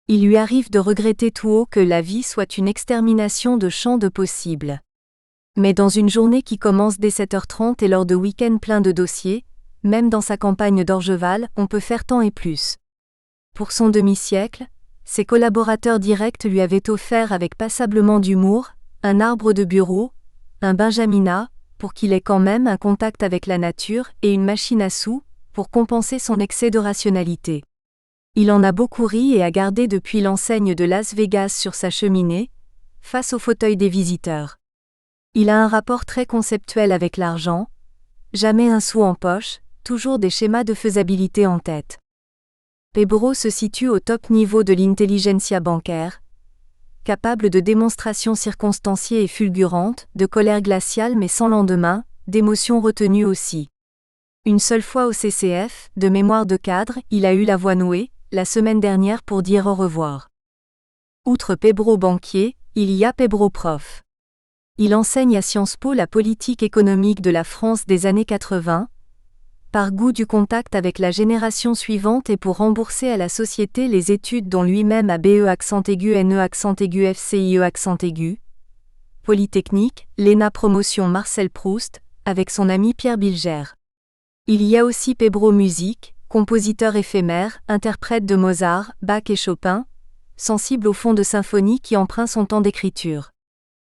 Il lui arrive de regretter tout haut que la vie soit une extermination de champs de possibles. Mais dans une journée qui commence dès 7h30 et lors de week-ends pleins de dossiers, même dans sa campagne d'Orgeval, on peut faire tant et plus. Pour son demi-siècle, ses collaborateurs directs lui avaient offert avec passablement d'humour, un arbre de bureau, un benjaminat, pour qu'il ait quand même un contact avec la nature, et une machine à sous, pour compenser son excès de rationalité. Il en a beaucoup ri et a gardé depuis l'enseigne de Las Vegas sur sa cheminée, face au fauteuil des visiteurs. Il a un rapport très conceptuel avec l'argent, jamais un sou en poche, toujours des schémas de faisabilité en tête. Pébrow se situe au top niveau de l'intelligentsia bancaire, capable de démonstrations circonstanciées et fulgurantes, de colère glaciale mais sans lendemain, d'émotions retenues aussi. Une seule fois au CCF, de mémoire de cadre, il a eu la voix nouée, la semaine dernière pour dire au revoir. Outre Pébrow banquier, il y a Pébrow prof. Il enseigne à Sciences Po la politique économique de la France des années 80, par goût du contact avec la génération suivante et pour rembourser à la société les études dont lui-même a BE accent aigu NE accent aigu FCIE accent aigu. Polytechnique, l'ENA promotion Marcel Proust, avec son ami Pierre Bilger. Il y a aussi Pébrow musique, compositeur éphémère, interprète de Mozart, Bach et Chopin, sensible au fond de symphonie qui emprunte son temps d'écriture.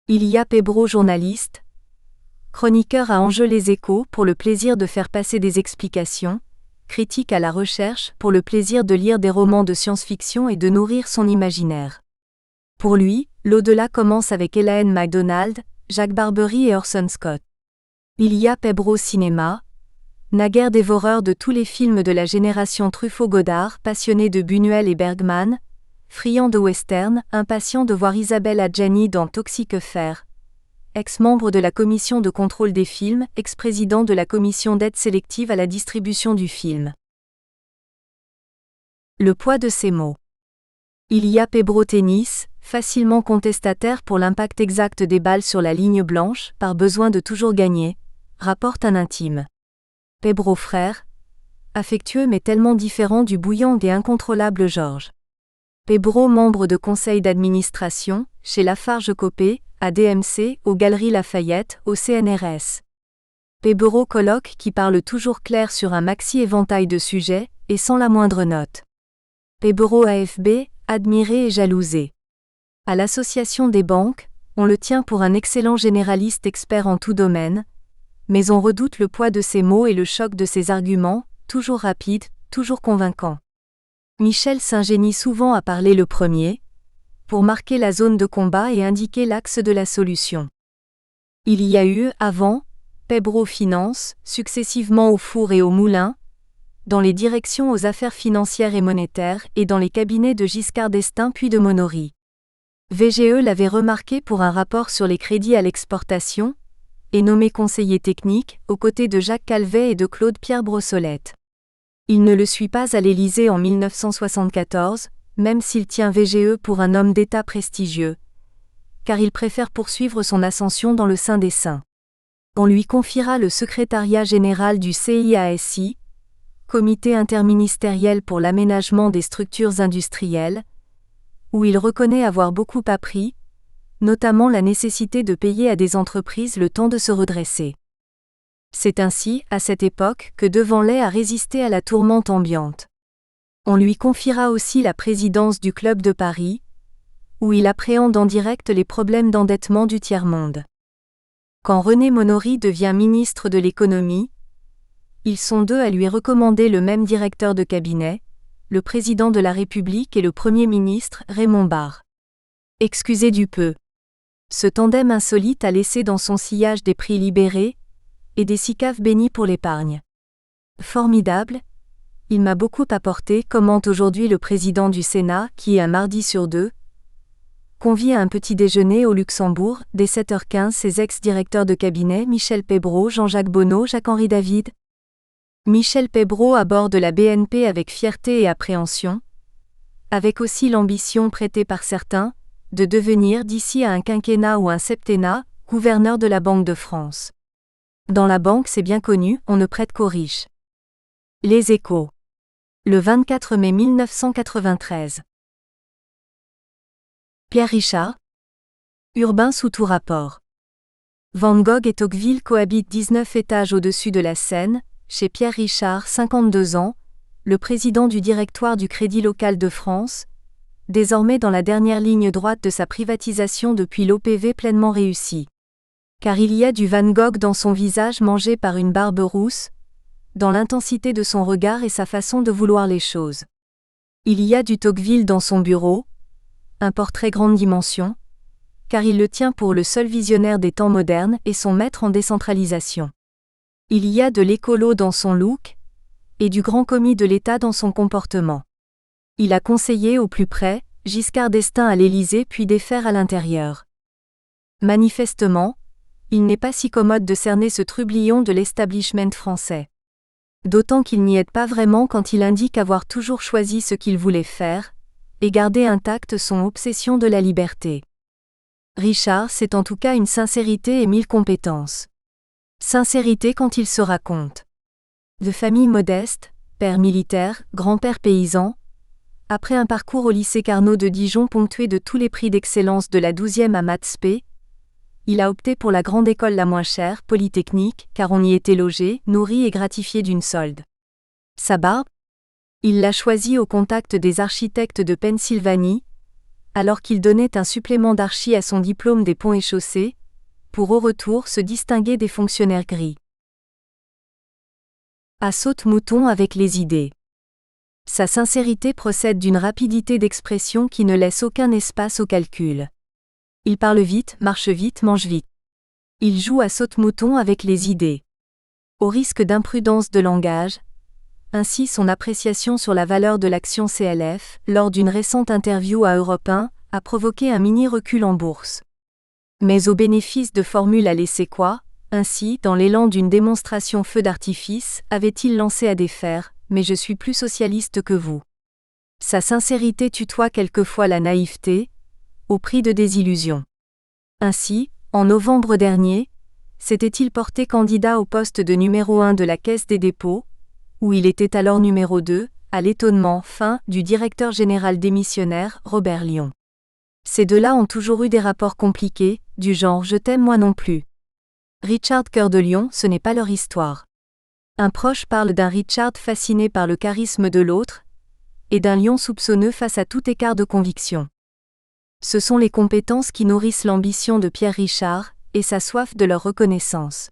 Il y a Pébrow journaliste, chroniqueur à Enjeux les Échos pour le plaisir de faire passer des explications, critique à la recherche pour le plaisir de lire des romans de science-fiction et de nourrir son imaginaire. Pour lui, l'au-delà commence avec Elaine MacDonald, Jacques Barbery et Orson Scott. Il y a Pébrow cinéma, naguère dévoreur de tous les films de la génération Truffaut-Godard, passionné de Buñuel et Bergman, friand de western, impatient de voir Isabelle Adjani dans Toxic Affair. Ex-membre de la commission de contrôle des films, ex-président de la commission d'aide sélective à la distribution du film. Le poids de ces mots. Ilia Pebro Tennis, facilement contestataire pour l'impact exact des balles sur la ligne blanche, par besoin de toujours gagner, rapporte un intime. Pebro frère, affectueux mais tellement différent du bouillant et incontrôlable Georges. Pebro membre de conseil d'administration, chez Lafarge Copé, à DMC, aux Galeries Lafayette, au CNRS. Pebro colloque qui parle toujours clair sur un maxi-éventail de sujets, et sans la moindre note. Pebro AFB, admiré et jalousé. À l'Association des banques, on le tient pour un excellent généraliste expert en tout domaine, mais on redoute le poids de ses mots et le choc de ses arguments, toujours rapides, toujours convaincants. Michel s'ingénie souvent à parler le premier, pour marquer la zone de combat et indiquer l'axe de la solution. Il y a eu, avant, Pebro Finance, successivement au four et au moulin, dans les directions aux affaires financières et monétaires et dans les cabinets de Giscard d'Estaing puis de Monory. VGE l'avait remarqué pour un rapport sur les crédits à l'exportation, et nommé conseiller technique, aux côtés de Jacques Calvet et de Claude-Pierre Brossolette. Il ne le suit pas à l'Élysée en 1974, même s'il tient VGE pour un homme d'État prestigieux, car il préfère poursuivre son ascension dans le sein des saints. On lui confiera le secrétariat général du CIASI, Comité interministériel pour l'aménagement des structures industrielles, où il reconnaît avoir beaucoup appris, notamment la nécessité de payer à des entreprises le temps de se redresser. C'est ainsi, à cette époque, que Devanlay a résisté à la tourmente ambiante. On lui confiera aussi la présidence du Club de Paris, où il appréhende en direct les problèmes d'endettement du tiers-monde. Quand René Monory devient ministre de l'Économie, ils sont deux à lui recommander le même directeur de cabinet, le président de la République et le Premier ministre, Raymond Barre. Excusez du peu. Ce tandem insolite a laissé dans son sillage des prix libérés et des SICAV bénis pour l'épargne. Formidable, il m'a beaucoup apporté, commente aujourd'hui le président du Sénat qui, un mardi sur deux, convie à un petit déjeuner au Luxembourg, dès 7h15 ses ex-directeurs de cabinet Michel Pebro, Jean-Jacques Bonneau, Jacques-Henri David. Michel Pebro aborde la BNP avec fierté et appréhension, avec aussi l'ambition prêtée par certains, de devenir d'ici à un quinquennat ou un septennat, gouverneur de la Banque de France. Dans la banque, c'est bien connu, on ne prête qu'aux riches. Les Échos. Le 24 mai 1993. Pierre Richard. Urbain sous tout rapport. Van Gogh et Tocqueville cohabitent 19 étages au-dessus de la Seine, chez Pierre Richard, 52 ans, le président du directoire du Crédit Local de France, désormais dans la dernière ligne droite de sa privatisation depuis l'OPV pleinement réussie. Car il y a du Van Gogh dans son visage mangé par une barbe rousse, dans l'intensité de son regard et sa façon de vouloir les choses. Il y a du Tocqueville dans son bureau, un portrait grande dimension, car il le tient pour le seul visionnaire des temps modernes et son maître en décentralisation. Il y a de l'écolo dans son look, et du grand commis de l'État dans son comportement. Il a conseillé au plus près, Giscard d'Estaing à l'Élysée puis défaire à l'intérieur. Manifestement, il n'est pas si commode de cerner ce trublion de l'establishment français. D'autant qu'il n'y aide pas vraiment quand il indique avoir toujours choisi ce qu'il voulait faire, et garder intacte son obsession de la liberté. Richard, c'est en tout cas une sincérité et 1000 compétences. Sincérité quand il se raconte. De famille modeste, père militaire, grand-père paysan, après un parcours au lycée Carnot de Dijon ponctué de tous les prix d'excellence de la 12e à Maths P, il a opté pour la grande école la moins chère, Polytechnique, car on y était logé, nourri et gratifié d'une solde. Sa barbe? Il l'a choisie au contact des architectes de Pennsylvanie, alors qu'il donnait un supplément d'archi à son diplôme des ponts et chaussées, pour au retour se distinguer des fonctionnaires gris. À saute-mouton avec les idées. Sa sincérité procède d'une rapidité d'expression qui ne laisse aucun espace au calcul. Il parle vite, marche vite, mange vite. Il joue à saute-mouton avec les idées. Au risque d'imprudence de langage, ainsi son appréciation sur la valeur de l'action CLF, lors d'une récente interview à Europe 1, a provoqué un mini-recul en bourse. Mais au bénéfice de formules à l'essai quoi, ainsi, dans l'élan d'une démonstration feu d'artifice, avait-il lancé à défaire, mais je suis plus socialiste que vous. Sa sincérité tutoie quelquefois la naïveté, au prix de désillusions. Ainsi, en novembre dernier, s'était-il porté candidat au poste de numéro 1 de la Caisse des dépôts, où il était alors numéro 2, à l'étonnement du directeur général démissionnaire, Robert Lion. Ces deux-là ont toujours eu des rapports compliqués, du genre « je t'aime moi non plus ». Richard Cœur de Lion, ce n'est pas leur histoire. Un proche parle d'un Richard fasciné par le charisme de l'autre, et d'un Lion soupçonneux face à tout écart de conviction. Ce sont les compétences qui nourrissent l'ambition de Pierre Richard, et sa soif de leur reconnaissance.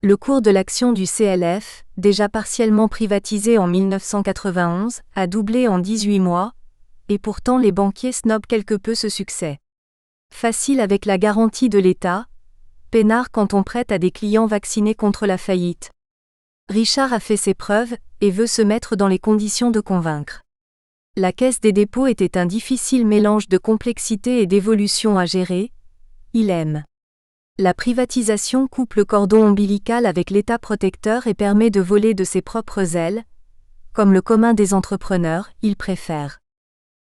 Le cours de l'action du CLF, déjà partiellement privatisé en 1991, a doublé en 18 mois, et pourtant les banquiers snobent quelque peu ce succès. Facile avec la garantie de l'État, peinard quand on prête à des clients vaccinés contre la faillite. Richard a fait ses preuves, et veut se mettre dans les conditions de convaincre. La Caisse des dépôts était un difficile mélange de complexité et d'évolution à gérer, il aime. La privatisation coupe le cordon ombilical avec l'État protecteur et permet de voler de ses propres ailes. Comme le commun des entrepreneurs, il préfère.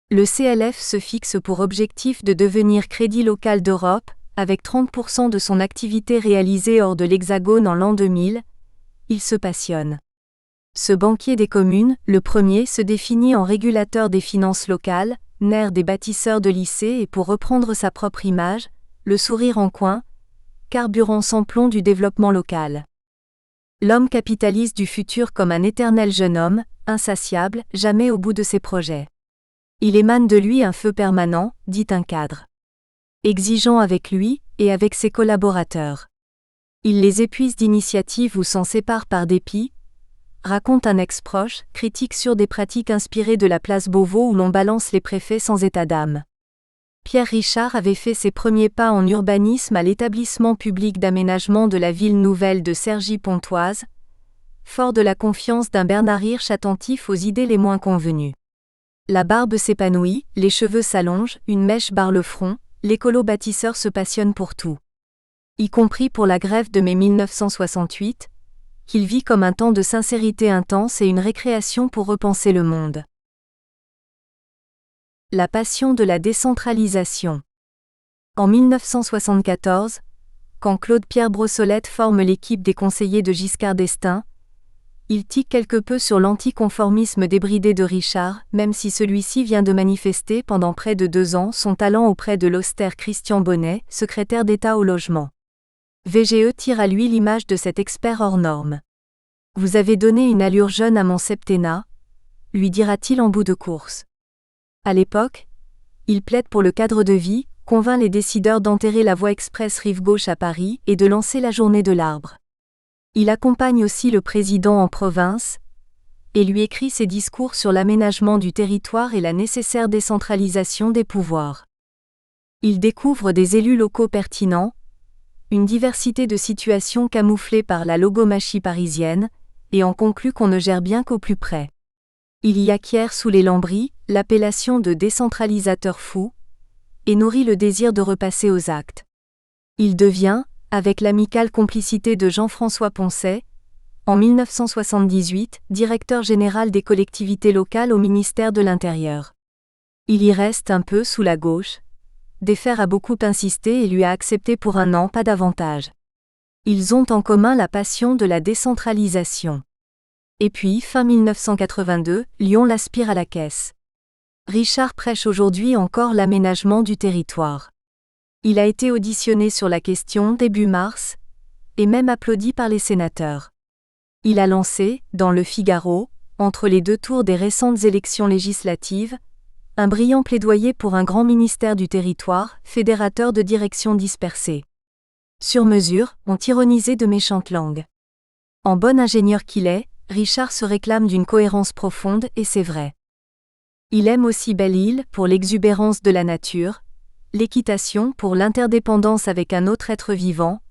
Le CLF se fixe pour objectif de devenir Crédit Local d'Europe, avec 30% de son activité réalisée hors de l'Hexagone en l'an 2000. Il se passionne. Ce banquier des communes, le premier, se définit en régulateur des finances locales, nerf des bâtisseurs de lycées et pour reprendre sa propre image, le sourire en coin, carburant sans plomb du développement local. L'homme capitaliste du futur comme un éternel jeune homme, insatiable, jamais au bout de ses projets. Il émane de lui un feu permanent, dit un cadre. Exigeant avec lui, et avec ses collaborateurs. Il les épuise d'initiative ou s'en sépare par dépit, raconte un ex-proche, critique sur des pratiques inspirées de la place Beauvau où l'on balance les préfets sans état d'âme. Pierre Richard avait fait ses premiers pas en urbanisme à l'établissement public d'aménagement de la ville nouvelle de Cergy-Pontoise, fort de la confiance d'un Bernard Hirsch attentif aux idées les moins convenues. La barbe s'épanouit, les cheveux s'allongent, une mèche barre le front, l'écolo bâtisseur se passionne pour tout. Y compris pour la grève de mai 1968, qu'il vit comme un temps de sincérité intense et une récréation pour repenser le monde. La passion de la décentralisation. En 1974, quand Claude-Pierre Brossolette forme l'équipe des conseillers de Giscard d'Estaing, il tique quelque peu sur l'anticonformisme débridé de Richard, même si celui-ci vient de manifester pendant près de 2 ans son talent auprès de l'austère Christian Bonnet, secrétaire d'État au logement. VGE tire à lui l'image de cet expert hors norme. « Vous avez donné une allure jeune à mon septennat », lui dira-t-il en bout de course. À l'époque, il plaide pour le cadre de vie, convainc les décideurs d'enterrer la voie express rive gauche à Paris et de lancer la journée de l'arbre. Il accompagne aussi le président en province, et lui écrit ses discours sur l'aménagement du territoire et la nécessaire décentralisation des pouvoirs. Il découvre des élus locaux pertinents, une diversité de situations camouflées par la logomachie parisienne, et en conclut qu'on ne gère bien qu'au plus près. Il y acquiert sous les lambris l'appellation de décentralisateur fou, et nourrit le désir de repasser aux actes. Il devient, avec l'amicale complicité de Jean-François Poncet, en 1978, directeur général des collectivités locales au ministère de l'Intérieur. Il y reste un peu sous la gauche. Defferre a beaucoup insisté et lui a accepté pour 1 an, pas davantage. Ils ont en commun la passion de la décentralisation. Et puis, fin 1982, Lyon l'aspire à la caisse. Richard prêche aujourd'hui encore l'aménagement du territoire. Il a été auditionné sur la question début mars, et même applaudi par les sénateurs. Il a lancé, dans Le Figaro, entre les 2 tours des récentes élections législatives, un brillant plaidoyer pour un grand ministère du territoire, fédérateur de directions dispersées. Sur mesure, ont ironisé de méchantes langues. En bon ingénieur qu'il est, Richard se réclame d'une cohérence profonde et c'est vrai. Il aime aussi Belle-Île pour l'exubérance de la nature, l'équitation pour l'interdépendance avec un autre être vivant,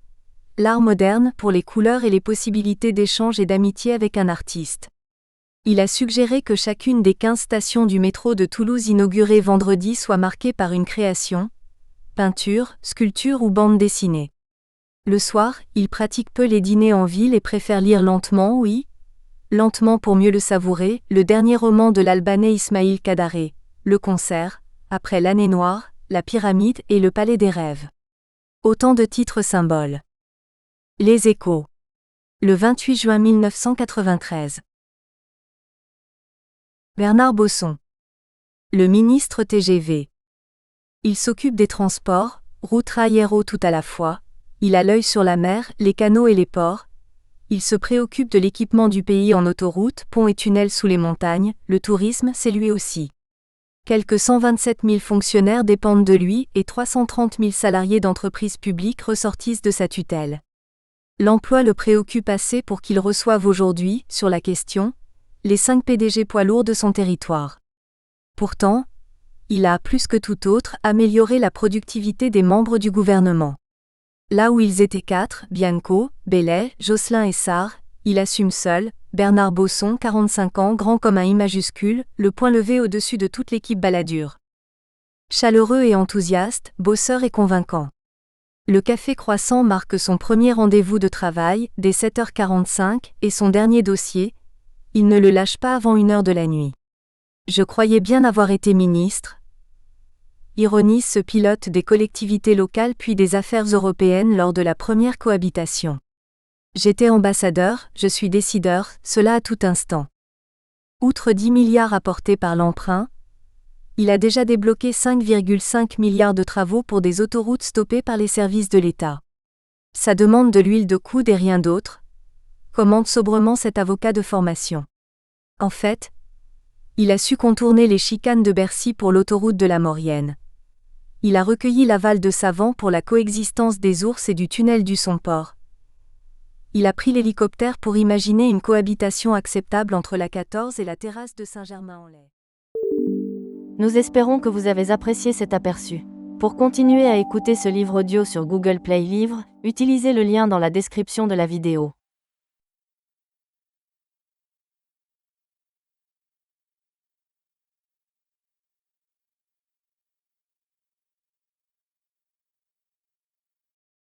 l'art moderne pour les couleurs et les possibilités d'échange et d'amitié avec un artiste. Il a suggéré que chacune des 15 stations du métro de Toulouse inaugurées vendredi soit marquée par une création, peinture, sculpture ou bande dessinée. Le soir, il pratique peu les dîners en ville et préfère lire lentement, oui, lentement pour mieux le savourer, le dernier roman de l'Albanais Ismail Kadare, Le Concert, après l'Année Noire, La Pyramide et Le Palais des Rêves. Autant de titres symboles. Les Échos. Le 28 juin 1993. Bernard Bosson. Le ministre TGV. Il s'occupe des transports, routes, rail, aéro tout à la fois. Il a l'œil sur la mer, les canaux et les ports. Il se préoccupe de l'équipement du pays en autoroutes, ponts et tunnels sous les montagnes. Le tourisme, c'est lui aussi. Quelques 127 000 fonctionnaires dépendent de lui et 330 000 salariés d'entreprises publiques ressortissent de sa tutelle. L'emploi le préoccupe assez pour qu'il reçoive aujourd'hui, sur la question, les 5 PDG poids lourds de son territoire. Pourtant, il a, plus que tout autre, amélioré la productivité des membres du gouvernement. Là où ils étaient 4, Bianco, Bellet, Jocelyn et Sarr, il assume seul, Bernard Bosson, 45 ans, grand comme un I majuscule, le poing levé au-dessus de toute l'équipe baladure. Chaleureux et enthousiaste, bosseur et convaincant. Le café croissant marque son premier rendez-vous de travail, dès 7h45, et son dernier dossier. Il ne le lâche pas avant 1h de la nuit. Je croyais bien avoir été ministre. Ironise ce pilote des collectivités locales puis des affaires européennes lors de la première cohabitation. J'étais ambassadeur, je suis décideur, cela à tout instant. Outre 10 milliards apportés par l'emprunt, il a déjà débloqué 5,5 milliards de travaux pour des autoroutes stoppées par les services de l'État. Ça demande de l'huile de coude et rien d'autre, commente sobrement cet avocat de formation. En fait, il a su contourner les chicanes de Bercy pour l'autoroute de la Maurienne. Il a recueilli l'aval de savants pour la coexistence des ours et du tunnel du Somport. Il a pris l'hélicoptère pour imaginer une cohabitation acceptable entre la 14 et la terrasse de Saint-Germain-en-Laye. Nous espérons que vous avez apprécié cet aperçu. Pour continuer à écouter ce livre audio sur Google Play Livres, utilisez le lien dans la description de la vidéo.